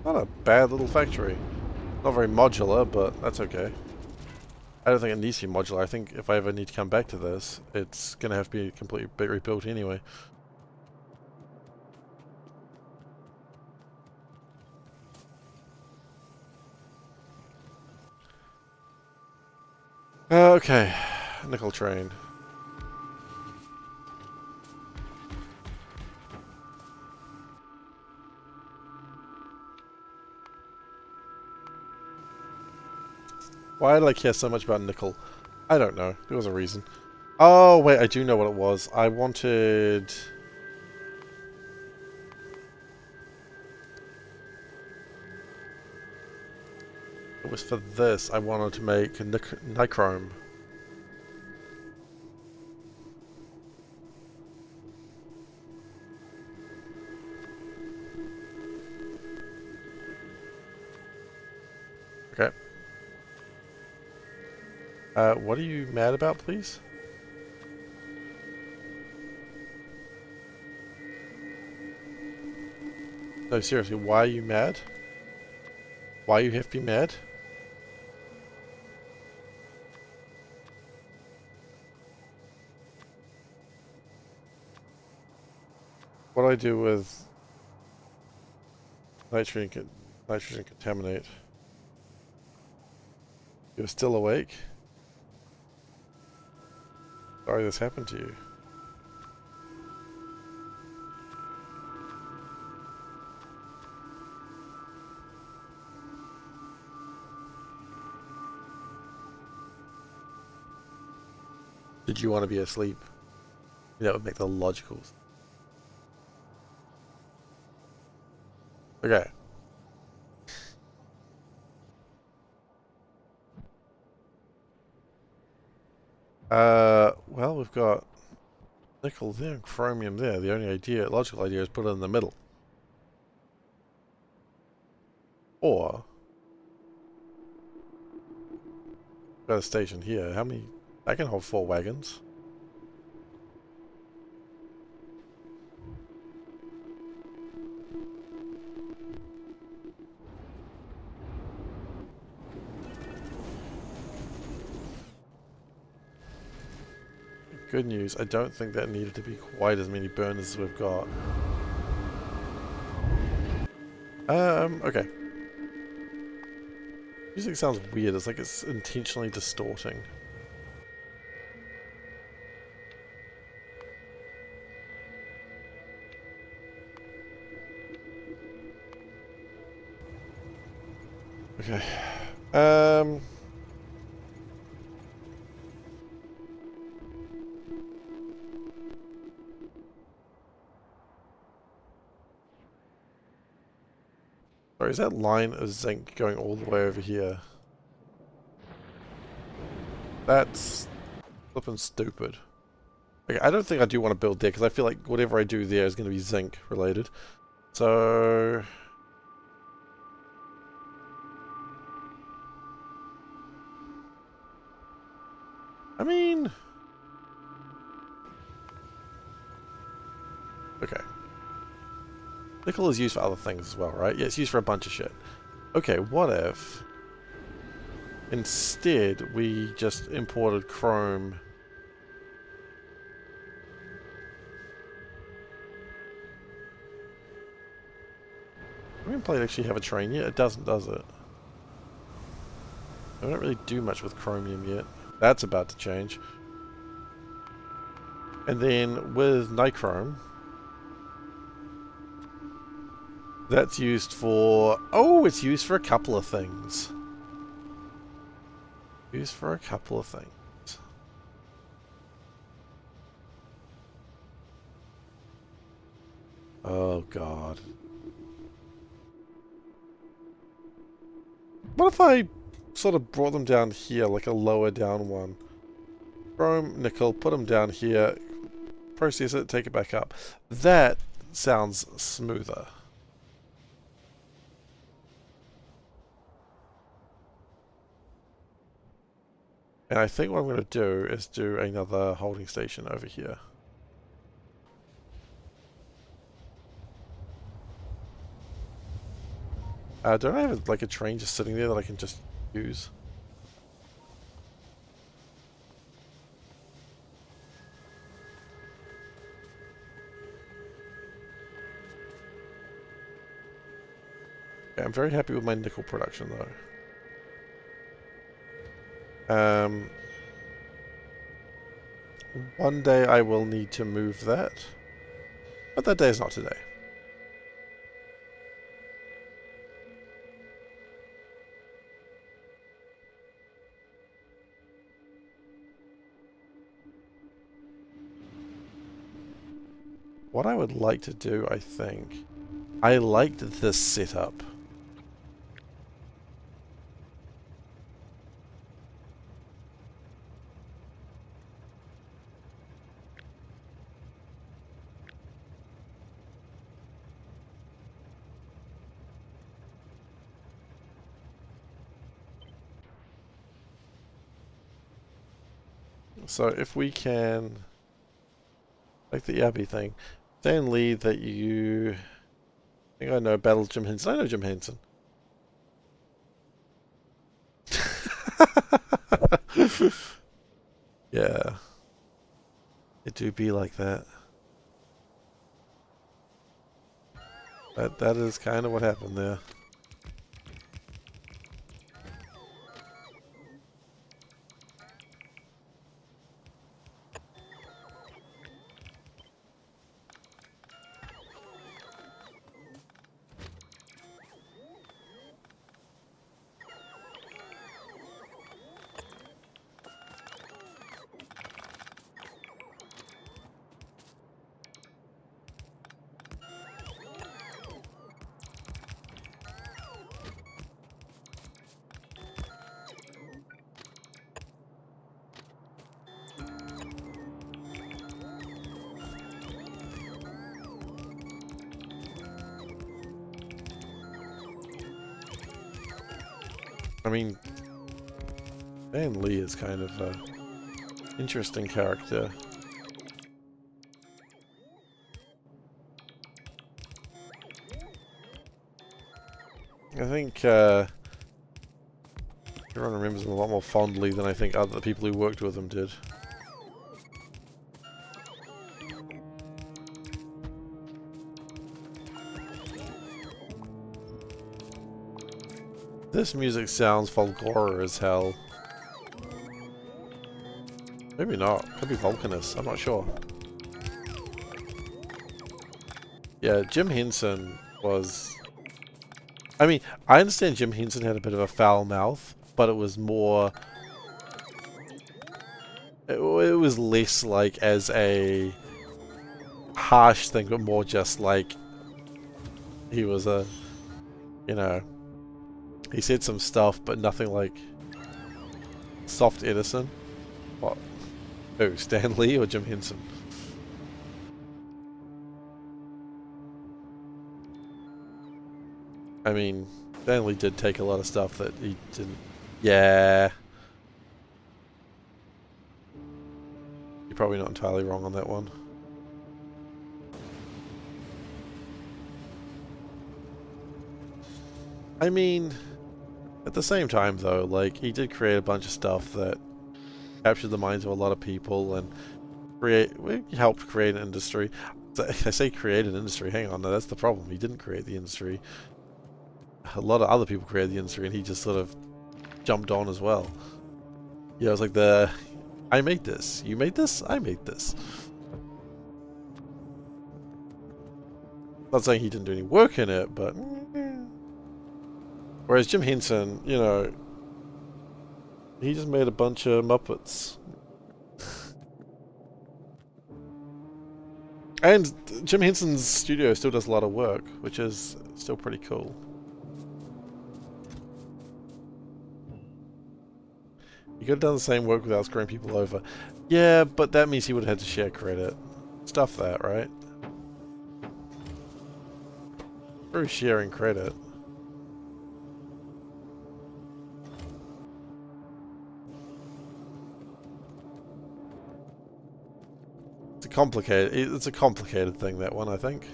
Not a bad little factory. Not very modular, but that's okay. I don't think it needs to be modular. I think if I ever need to come back to this, it's going to have to be completely rebuilt anyway. Okay, nickel train. Why did I care so much about nickel? I don't know. There was a reason. Oh, wait, I do know what it was. I wanted... It was for this. I wanted to make a nichrome. Okay. What are you mad about, please? No, seriously, why are you mad? Why you have to be mad? What do I do with nitrogen contaminate? You're still awake? Sorry this happened to you. Did you want to be asleep? That would make the logical. Okay. Well, we've got nickel there and chromium there. The only logical idea is put it in the middle. Or, got a station here. How many? I can hold 4 wagons. good news. I don't think that needed to be quite as many burners as we've got. Okay. Music sounds weird. It's like it's intentionally distorting. Okay. Sorry, is that line of zinc going all the way over here? That's flippin' stupid. Okay, I don't think I do want to build there, because I feel like whatever I do there is going to be zinc related. So... I mean... Okay. Nickel is used for other things as well, right? Yeah, it's used for a bunch of shit. Okay, what if... instead we just imported chrome... Green plate actually have a train yet? It doesn't, does it? I don't really do much with chromium yet. That's about to change. And then with nichrome, that's used for... Oh, it's used for a couple of things. Used for a couple of things. Oh, God. What if I sort of brought them down here, like a lower down one? Chrome, nickel, put them down here, process it, take it back up. That sounds smoother. And I think what I'm going to do is do another holding station over here. Don't I have like a train just sitting there that I can just use? Okay, I'm very happy with my nickel production though. One day I will need to move that, but that day is not today. What I would like to do, I think, I liked this setup. So if we can, like the Yabby thing, Stan Lee that you, I think I know battles Jim Henson. I know Jim Henson. Yeah. It do be like that. That is kind of what happened there. I mean, Stan Lee is kind of an interesting character. I think everyone remembers him a lot more fondly than I think other people who worked with him did. This music sounds Volgora as hell. Maybe not. Could be Vulcanus. I'm not sure. Yeah, Jim Henson was... I mean, I understand Jim Henson had a bit of a foul mouth, but it was more... It was less like as a harsh thing, but more just like he was a, you know, he said some stuff, but nothing like soft Edison. What? Who, Stan Lee or Jim Henson? I mean, Stan Lee did take a lot of stuff that he didn't. Yeah. You're probably not entirely wrong on that one. I mean, at the same time though, like, he did create a bunch of stuff that captured the minds of a lot of people and helped create an industry. I say create an industry, hang on, no, that's the problem. He didn't create the industry. A lot of other people created the industry and he just sort of jumped on as well. Yeah, it was like I made this. You made this? I made this. Not saying he didn't do any work in it, but... Whereas Jim Henson, you know, he just made a bunch of Muppets. And Jim Henson's studio still does a lot of work, which is still pretty cool. He could have done the same work without screwing people over. Yeah, but that means he would have had to share credit. Stuff that, right? Through sharing credit. It's a complicated thing, that one, I think.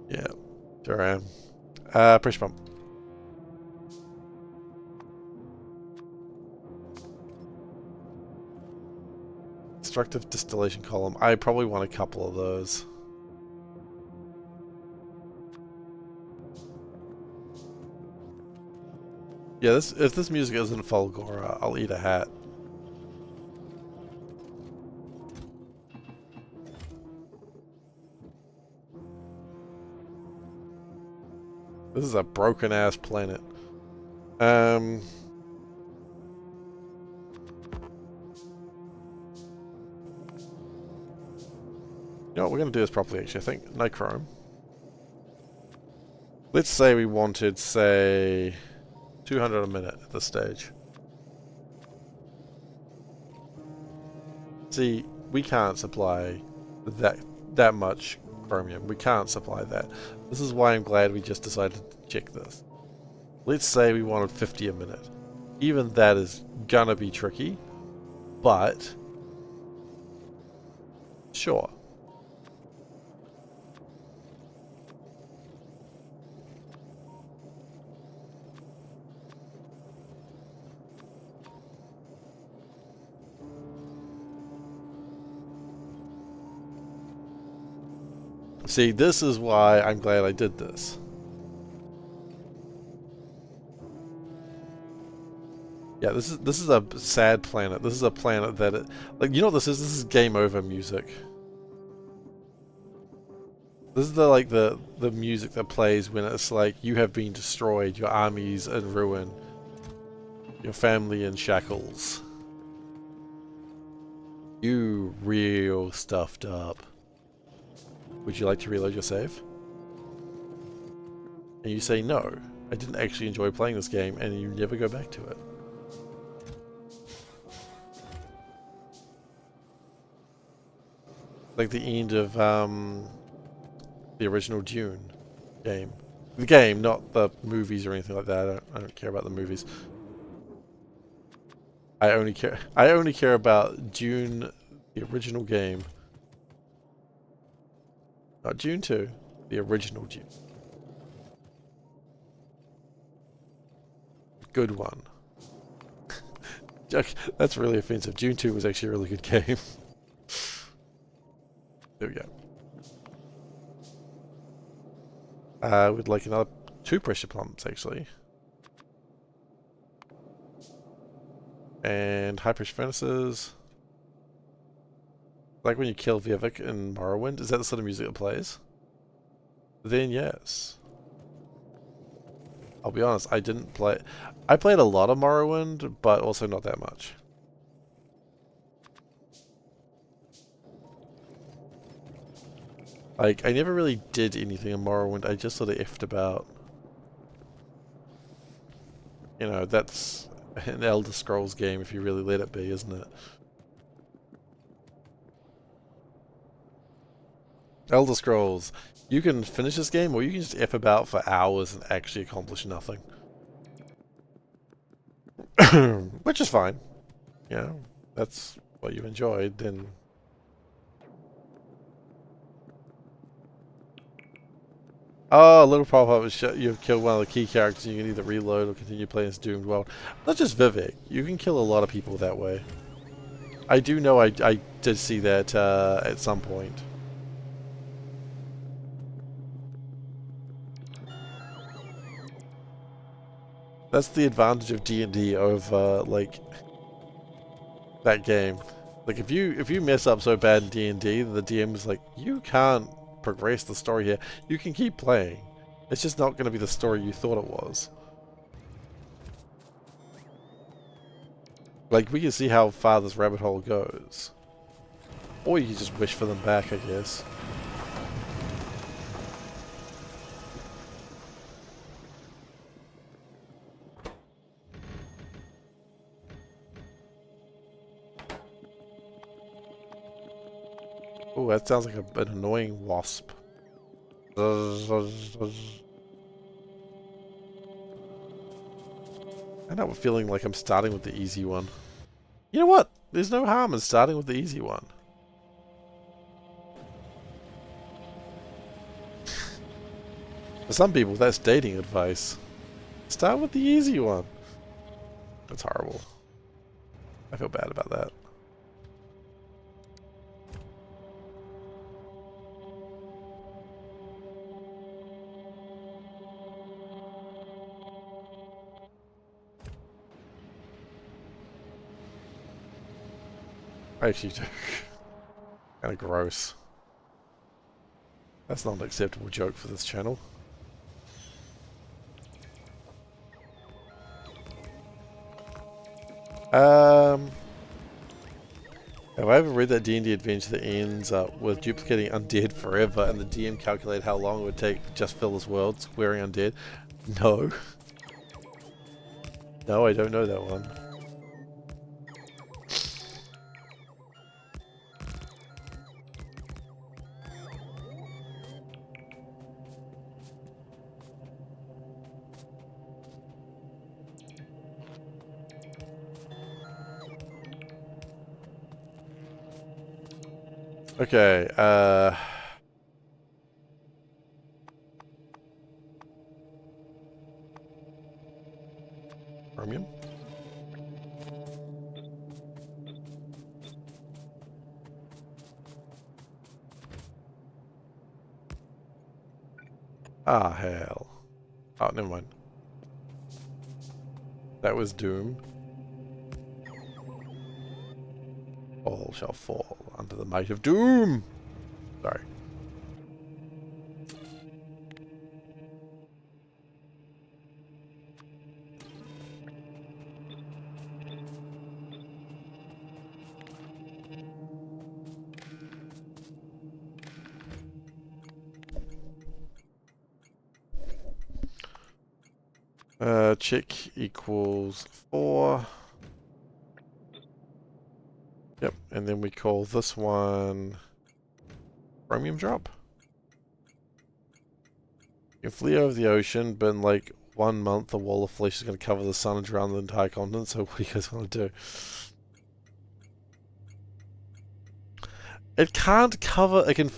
Yeah, sure I am. Push bump. Destructive distillation column. I probably want a couple of those. Yeah, if this music isn't Fulgora, I'll eat a hat. This is a broken ass planet. You know what, we're going to do this properly actually, I think. Nichrome. Let's say we wanted, say, 200 a minute at this stage. See, we can't supply that much chromium. We can't supply that. This is why I'm glad we just decided to check this. Let's say we wanted 50 a minute. Even that is gonna be tricky, but sure. See, this is why I'm glad I did this. Yeah, this is a sad planet. This is a planet that like, you know what this is? This is game over music. This is the music that plays when it's like you have been destroyed, your army's in ruin, your family in shackles. You real stuffed up. Would you like to reload your save? And you say no, I didn't actually enjoy playing this game, and you never go back to it. Like the end of the original Dune game. The game, not the movies or anything like that. I don't care about the movies. I only care about Dune, the original game. Not Dune 2, the original Dune. good one. That's really offensive. Dune 2 was actually a really good game. There we go. We'd like another 2 pressure pumps, actually. And high pressure furnaces. Like when you kill Vivek in Morrowind, is that the sort of music that plays? Then yes. I'll be honest, I didn't play... I played a lot of Morrowind, but also not that much. Like, I never really did anything in Morrowind, I just sort of effed about. You know, that's an Elder Scrolls game if you really let it be, isn't it? Elder Scrolls. You can finish this game, or you can just F about for hours and actually accomplish nothing. Which is fine. You know, that's what you enjoyed, then... Oh, a little pop-up will show you've killed one of the key characters, and you can either reload or continue playing this doomed world. Not just Vivek, you can kill a lot of people that way. I do know I did see that at some point. That's the advantage of D&D over, like, that game. Like, if you mess up so bad in D&D, the DM is like, you can't progress the story here. You can keep playing. It's just not going to be the story you thought it was. Like, we can see how far this rabbit hole goes. Or you can just wish for them back, I guess. Oh, that sounds like an annoying wasp. I have a feeling like I'm starting with the easy one. You know what? There's no harm in starting with the easy one. For some people, that's dating advice. Start with the easy one. That's horrible. I feel bad about that. I actually do. Kinda gross. That's not an acceptable joke for this channel. Have I ever read that D&D adventure that ends up with duplicating undead forever and the DM calculate how long it would take to just fill this world squaring undead? No. No, I don't know that one. Okay, chromium? Ah, hell. Oh, never mind. That was doom. All shall fall under the might of doom! Sorry. Check equals 4. Yep, and then we call this one chromium drop. You flee over the ocean, but in like 1 month, a wall of flesh is going to cover the sun and drown the entire continent. So what do you guys want to do? It can't cover. It can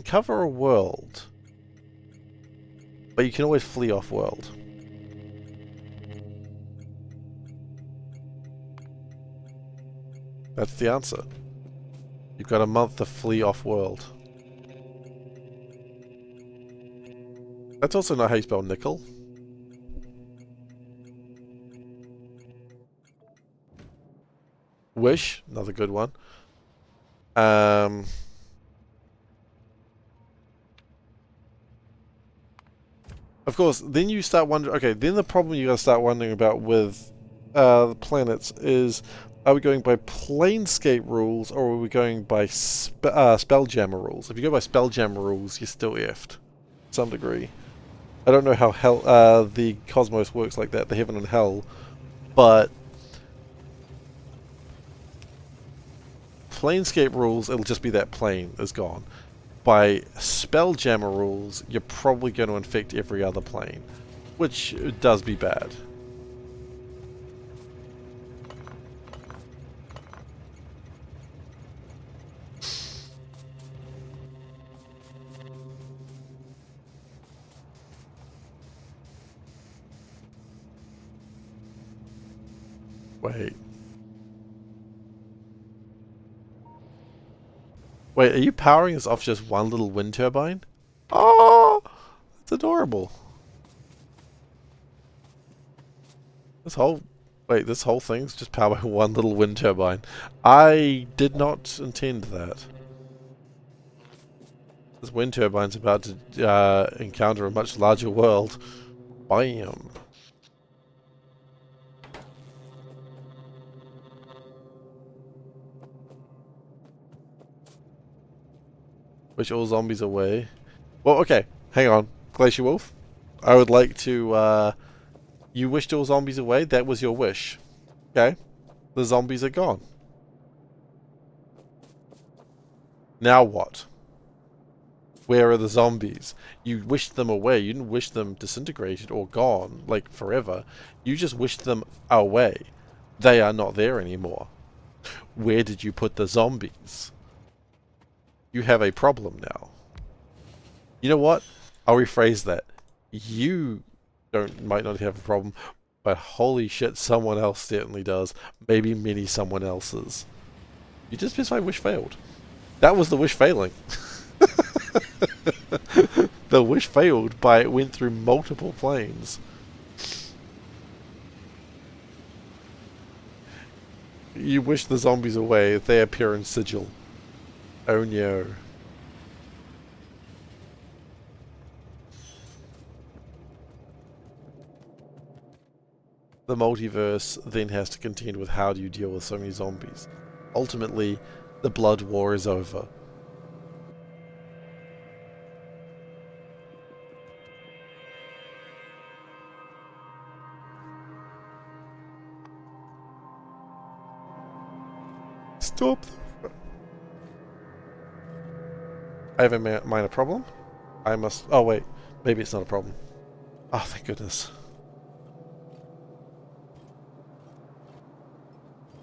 cover a world, but you can always flee off world. That's the answer. You've got a month to flee off-world. That's also not how you spell nickel. Wish, another good one. Of course, then you start wondering... Okay, then the problem you gotta start wondering about with the planets is... Are we going by Planescape rules, or are we going by Spelljammer rules? If you go by Spelljammer rules, you're still effed. To some degree. I don't know how hell the cosmos works like that, the heaven and hell, but... Planescape rules, it'll just be that plane is gone. By Spelljammer rules, you're probably going to infect every other plane, which does be bad. Wait. Wait, are you powering this off just one little wind turbine? Oh, that's adorable. This whole thing's just powering one little wind turbine. I did not intend that. This wind turbine's about to encounter a much larger world. Bam. Wish all zombies away. Well, okay, hang on. Glacier Wolf, I would like to, you wished all zombies away? That was your wish. Okay? The zombies are gone. Now what? Where are the zombies? You wished them away. You didn't wish them disintegrated or gone, like forever. You just wished them away. They are not there anymore. Where did you put the zombies? You have a problem now. You know what? I'll rephrase that. You might not have a problem, but holy shit, someone else certainly does. Maybe many someone else's. You just specified wish failed. That was the wish failing. The wish failed by it went through multiple planes. You wish the zombies away. They appear in sigil. Oh no. The multiverse then has to contend with how do you deal with so many zombies. Ultimately, the blood war is over. Stop. I have a minor problem. I must... Oh wait, maybe it's not a problem. Oh, thank goodness.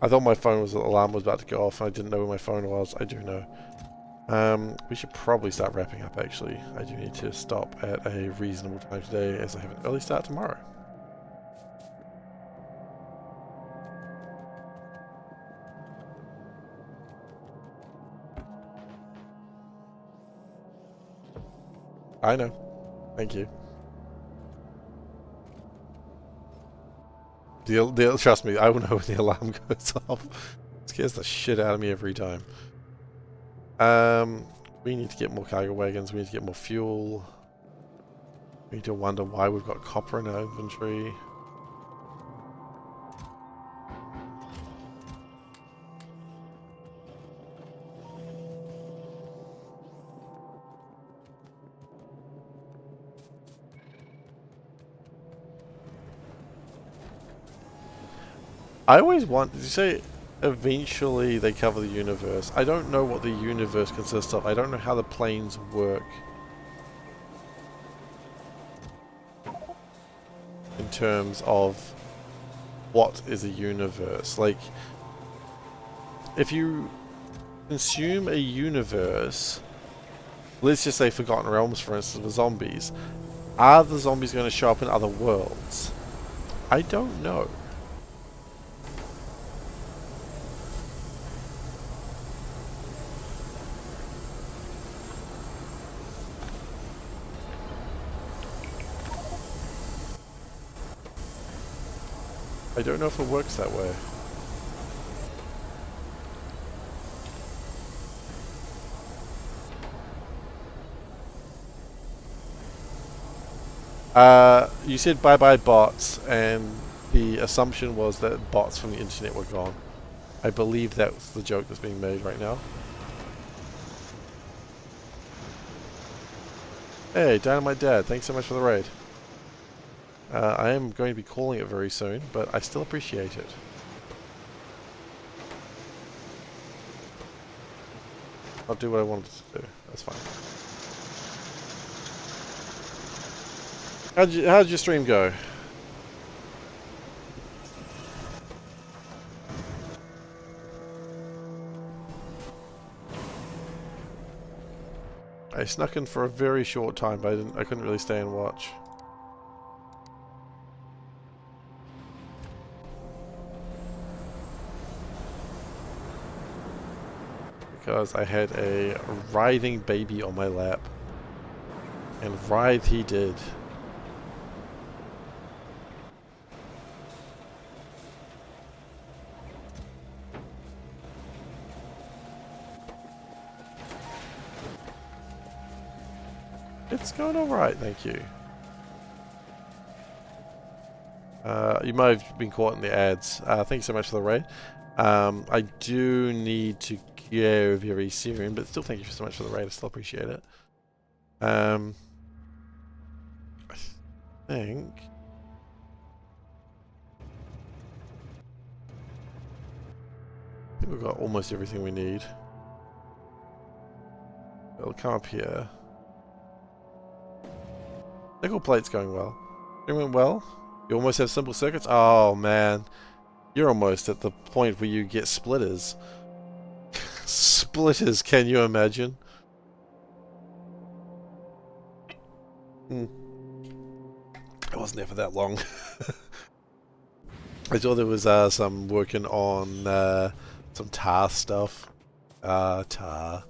I thought my phone alarm was about to go off and I didn't know where my phone was. I do know. We should probably start wrapping up actually. I do need to stop at a reasonable time today as I have an early start tomorrow. I know. Thank you. Trust me, I will know when the alarm goes off. It scares the shit out of me every time. We need to get more cargo wagons, we need to get more fuel. We need to wonder why we've got copper in our inventory. I always want... Did you say eventually they cover the universe? I don't know what the universe consists of. I don't know how the planes work. In terms of what is a universe. Like, if you consume a universe, let's just say Forgotten Realms for instance with zombies, are the zombies going to show up in other worlds? I don't know. I don't know if it works that way. You said bye-bye bots, and the assumption was that bots from the internet were gone. I believe that's the joke that's being made right now. Hey, Dynamite Dad, thanks so much for the raid. I am going to be calling it very soon, but I still appreciate it. I'll do what I wanted to do. That's fine. How'd your stream go? I snuck in for a very short time, but I couldn't really stay and watch. Because I had a writhing baby on my lap. And writhe he did. It's going alright, thank you. You might have been caught in the ads. Thanks so much for the raid. I do need to go very soon, but still thank you so much for the raid. I still appreciate it. I think we've got almost everything we need. It'll come up here. Nickel plate's going well. It went well. You almost have simple circuits. Oh man, you're almost at the point where you get splitters. Splitters, can you imagine? I wasn't there for that long. I saw there was some working on some tar stuff. Tar.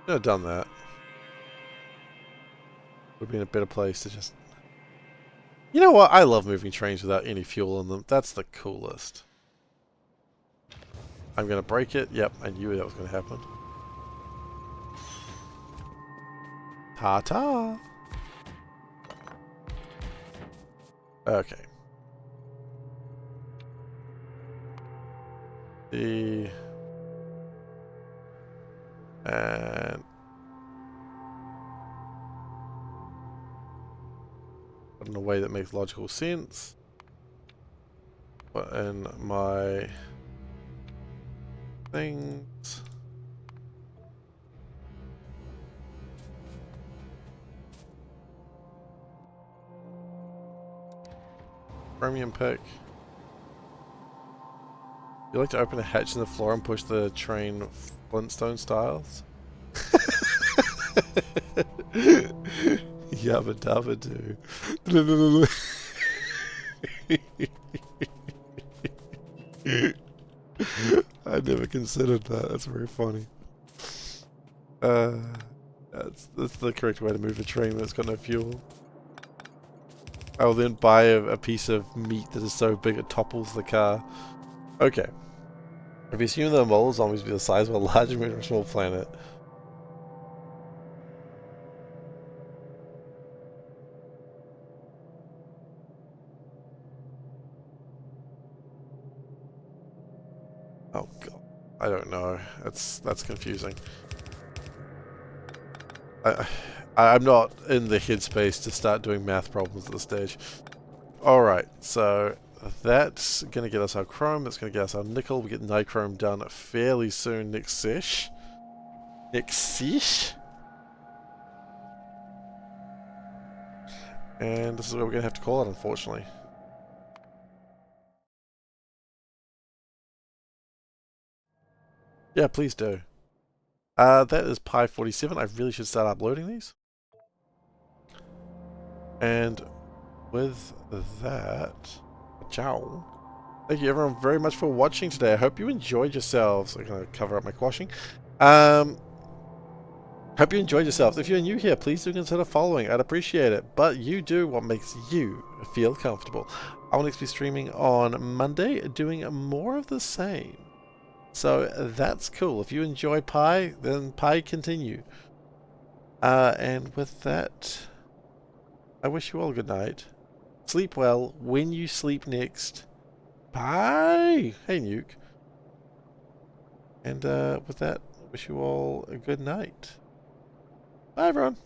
Should have done that. Would be in a better place to just... You know what? I love moving trains without any fuel in them. That's the coolest. I'm going to break it. Yep, I knew that was going to happen. Ta-ta! Okay. And... in a way that makes logical sense. Put in my things. Chromium pick. You like to open a hatch in the floor and push the train Flintstone styles? Yabba dabba do. I never considered that. That's very funny. That's the correct way to move a train that's got no fuel. I will then buy a piece of meat that is so big it topples the car. Okay. If you assume the mole zombies be the size of a large moon or a small planet. Oh god. I don't know. That's confusing. I'm not in the headspace to start doing math problems at this stage. Alright, so that's going to get us our chrome, that's going to get us our nickel. We get nichrome done fairly soon next sesh. Next sesh? And this is where we're going to have to call it, unfortunately. Yeah, please do. That is Pi 47. I really should start uploading these. And with that, ciao. Thank you everyone very much for watching today. I hope you enjoyed yourselves. I'm going to cover up my quashing. Hope you enjoyed yourselves. If you're new here, please do consider following. I'd appreciate it. But you do what makes you feel comfortable. I will next be streaming on Monday, doing more of the same. So that's cool. If you enjoy Pi, then Pi continue. And with that, I wish you all good night. Sleep well when you sleep next. Bye! Hey, Nuke. And with that, I wish you all a good night. Bye, everyone.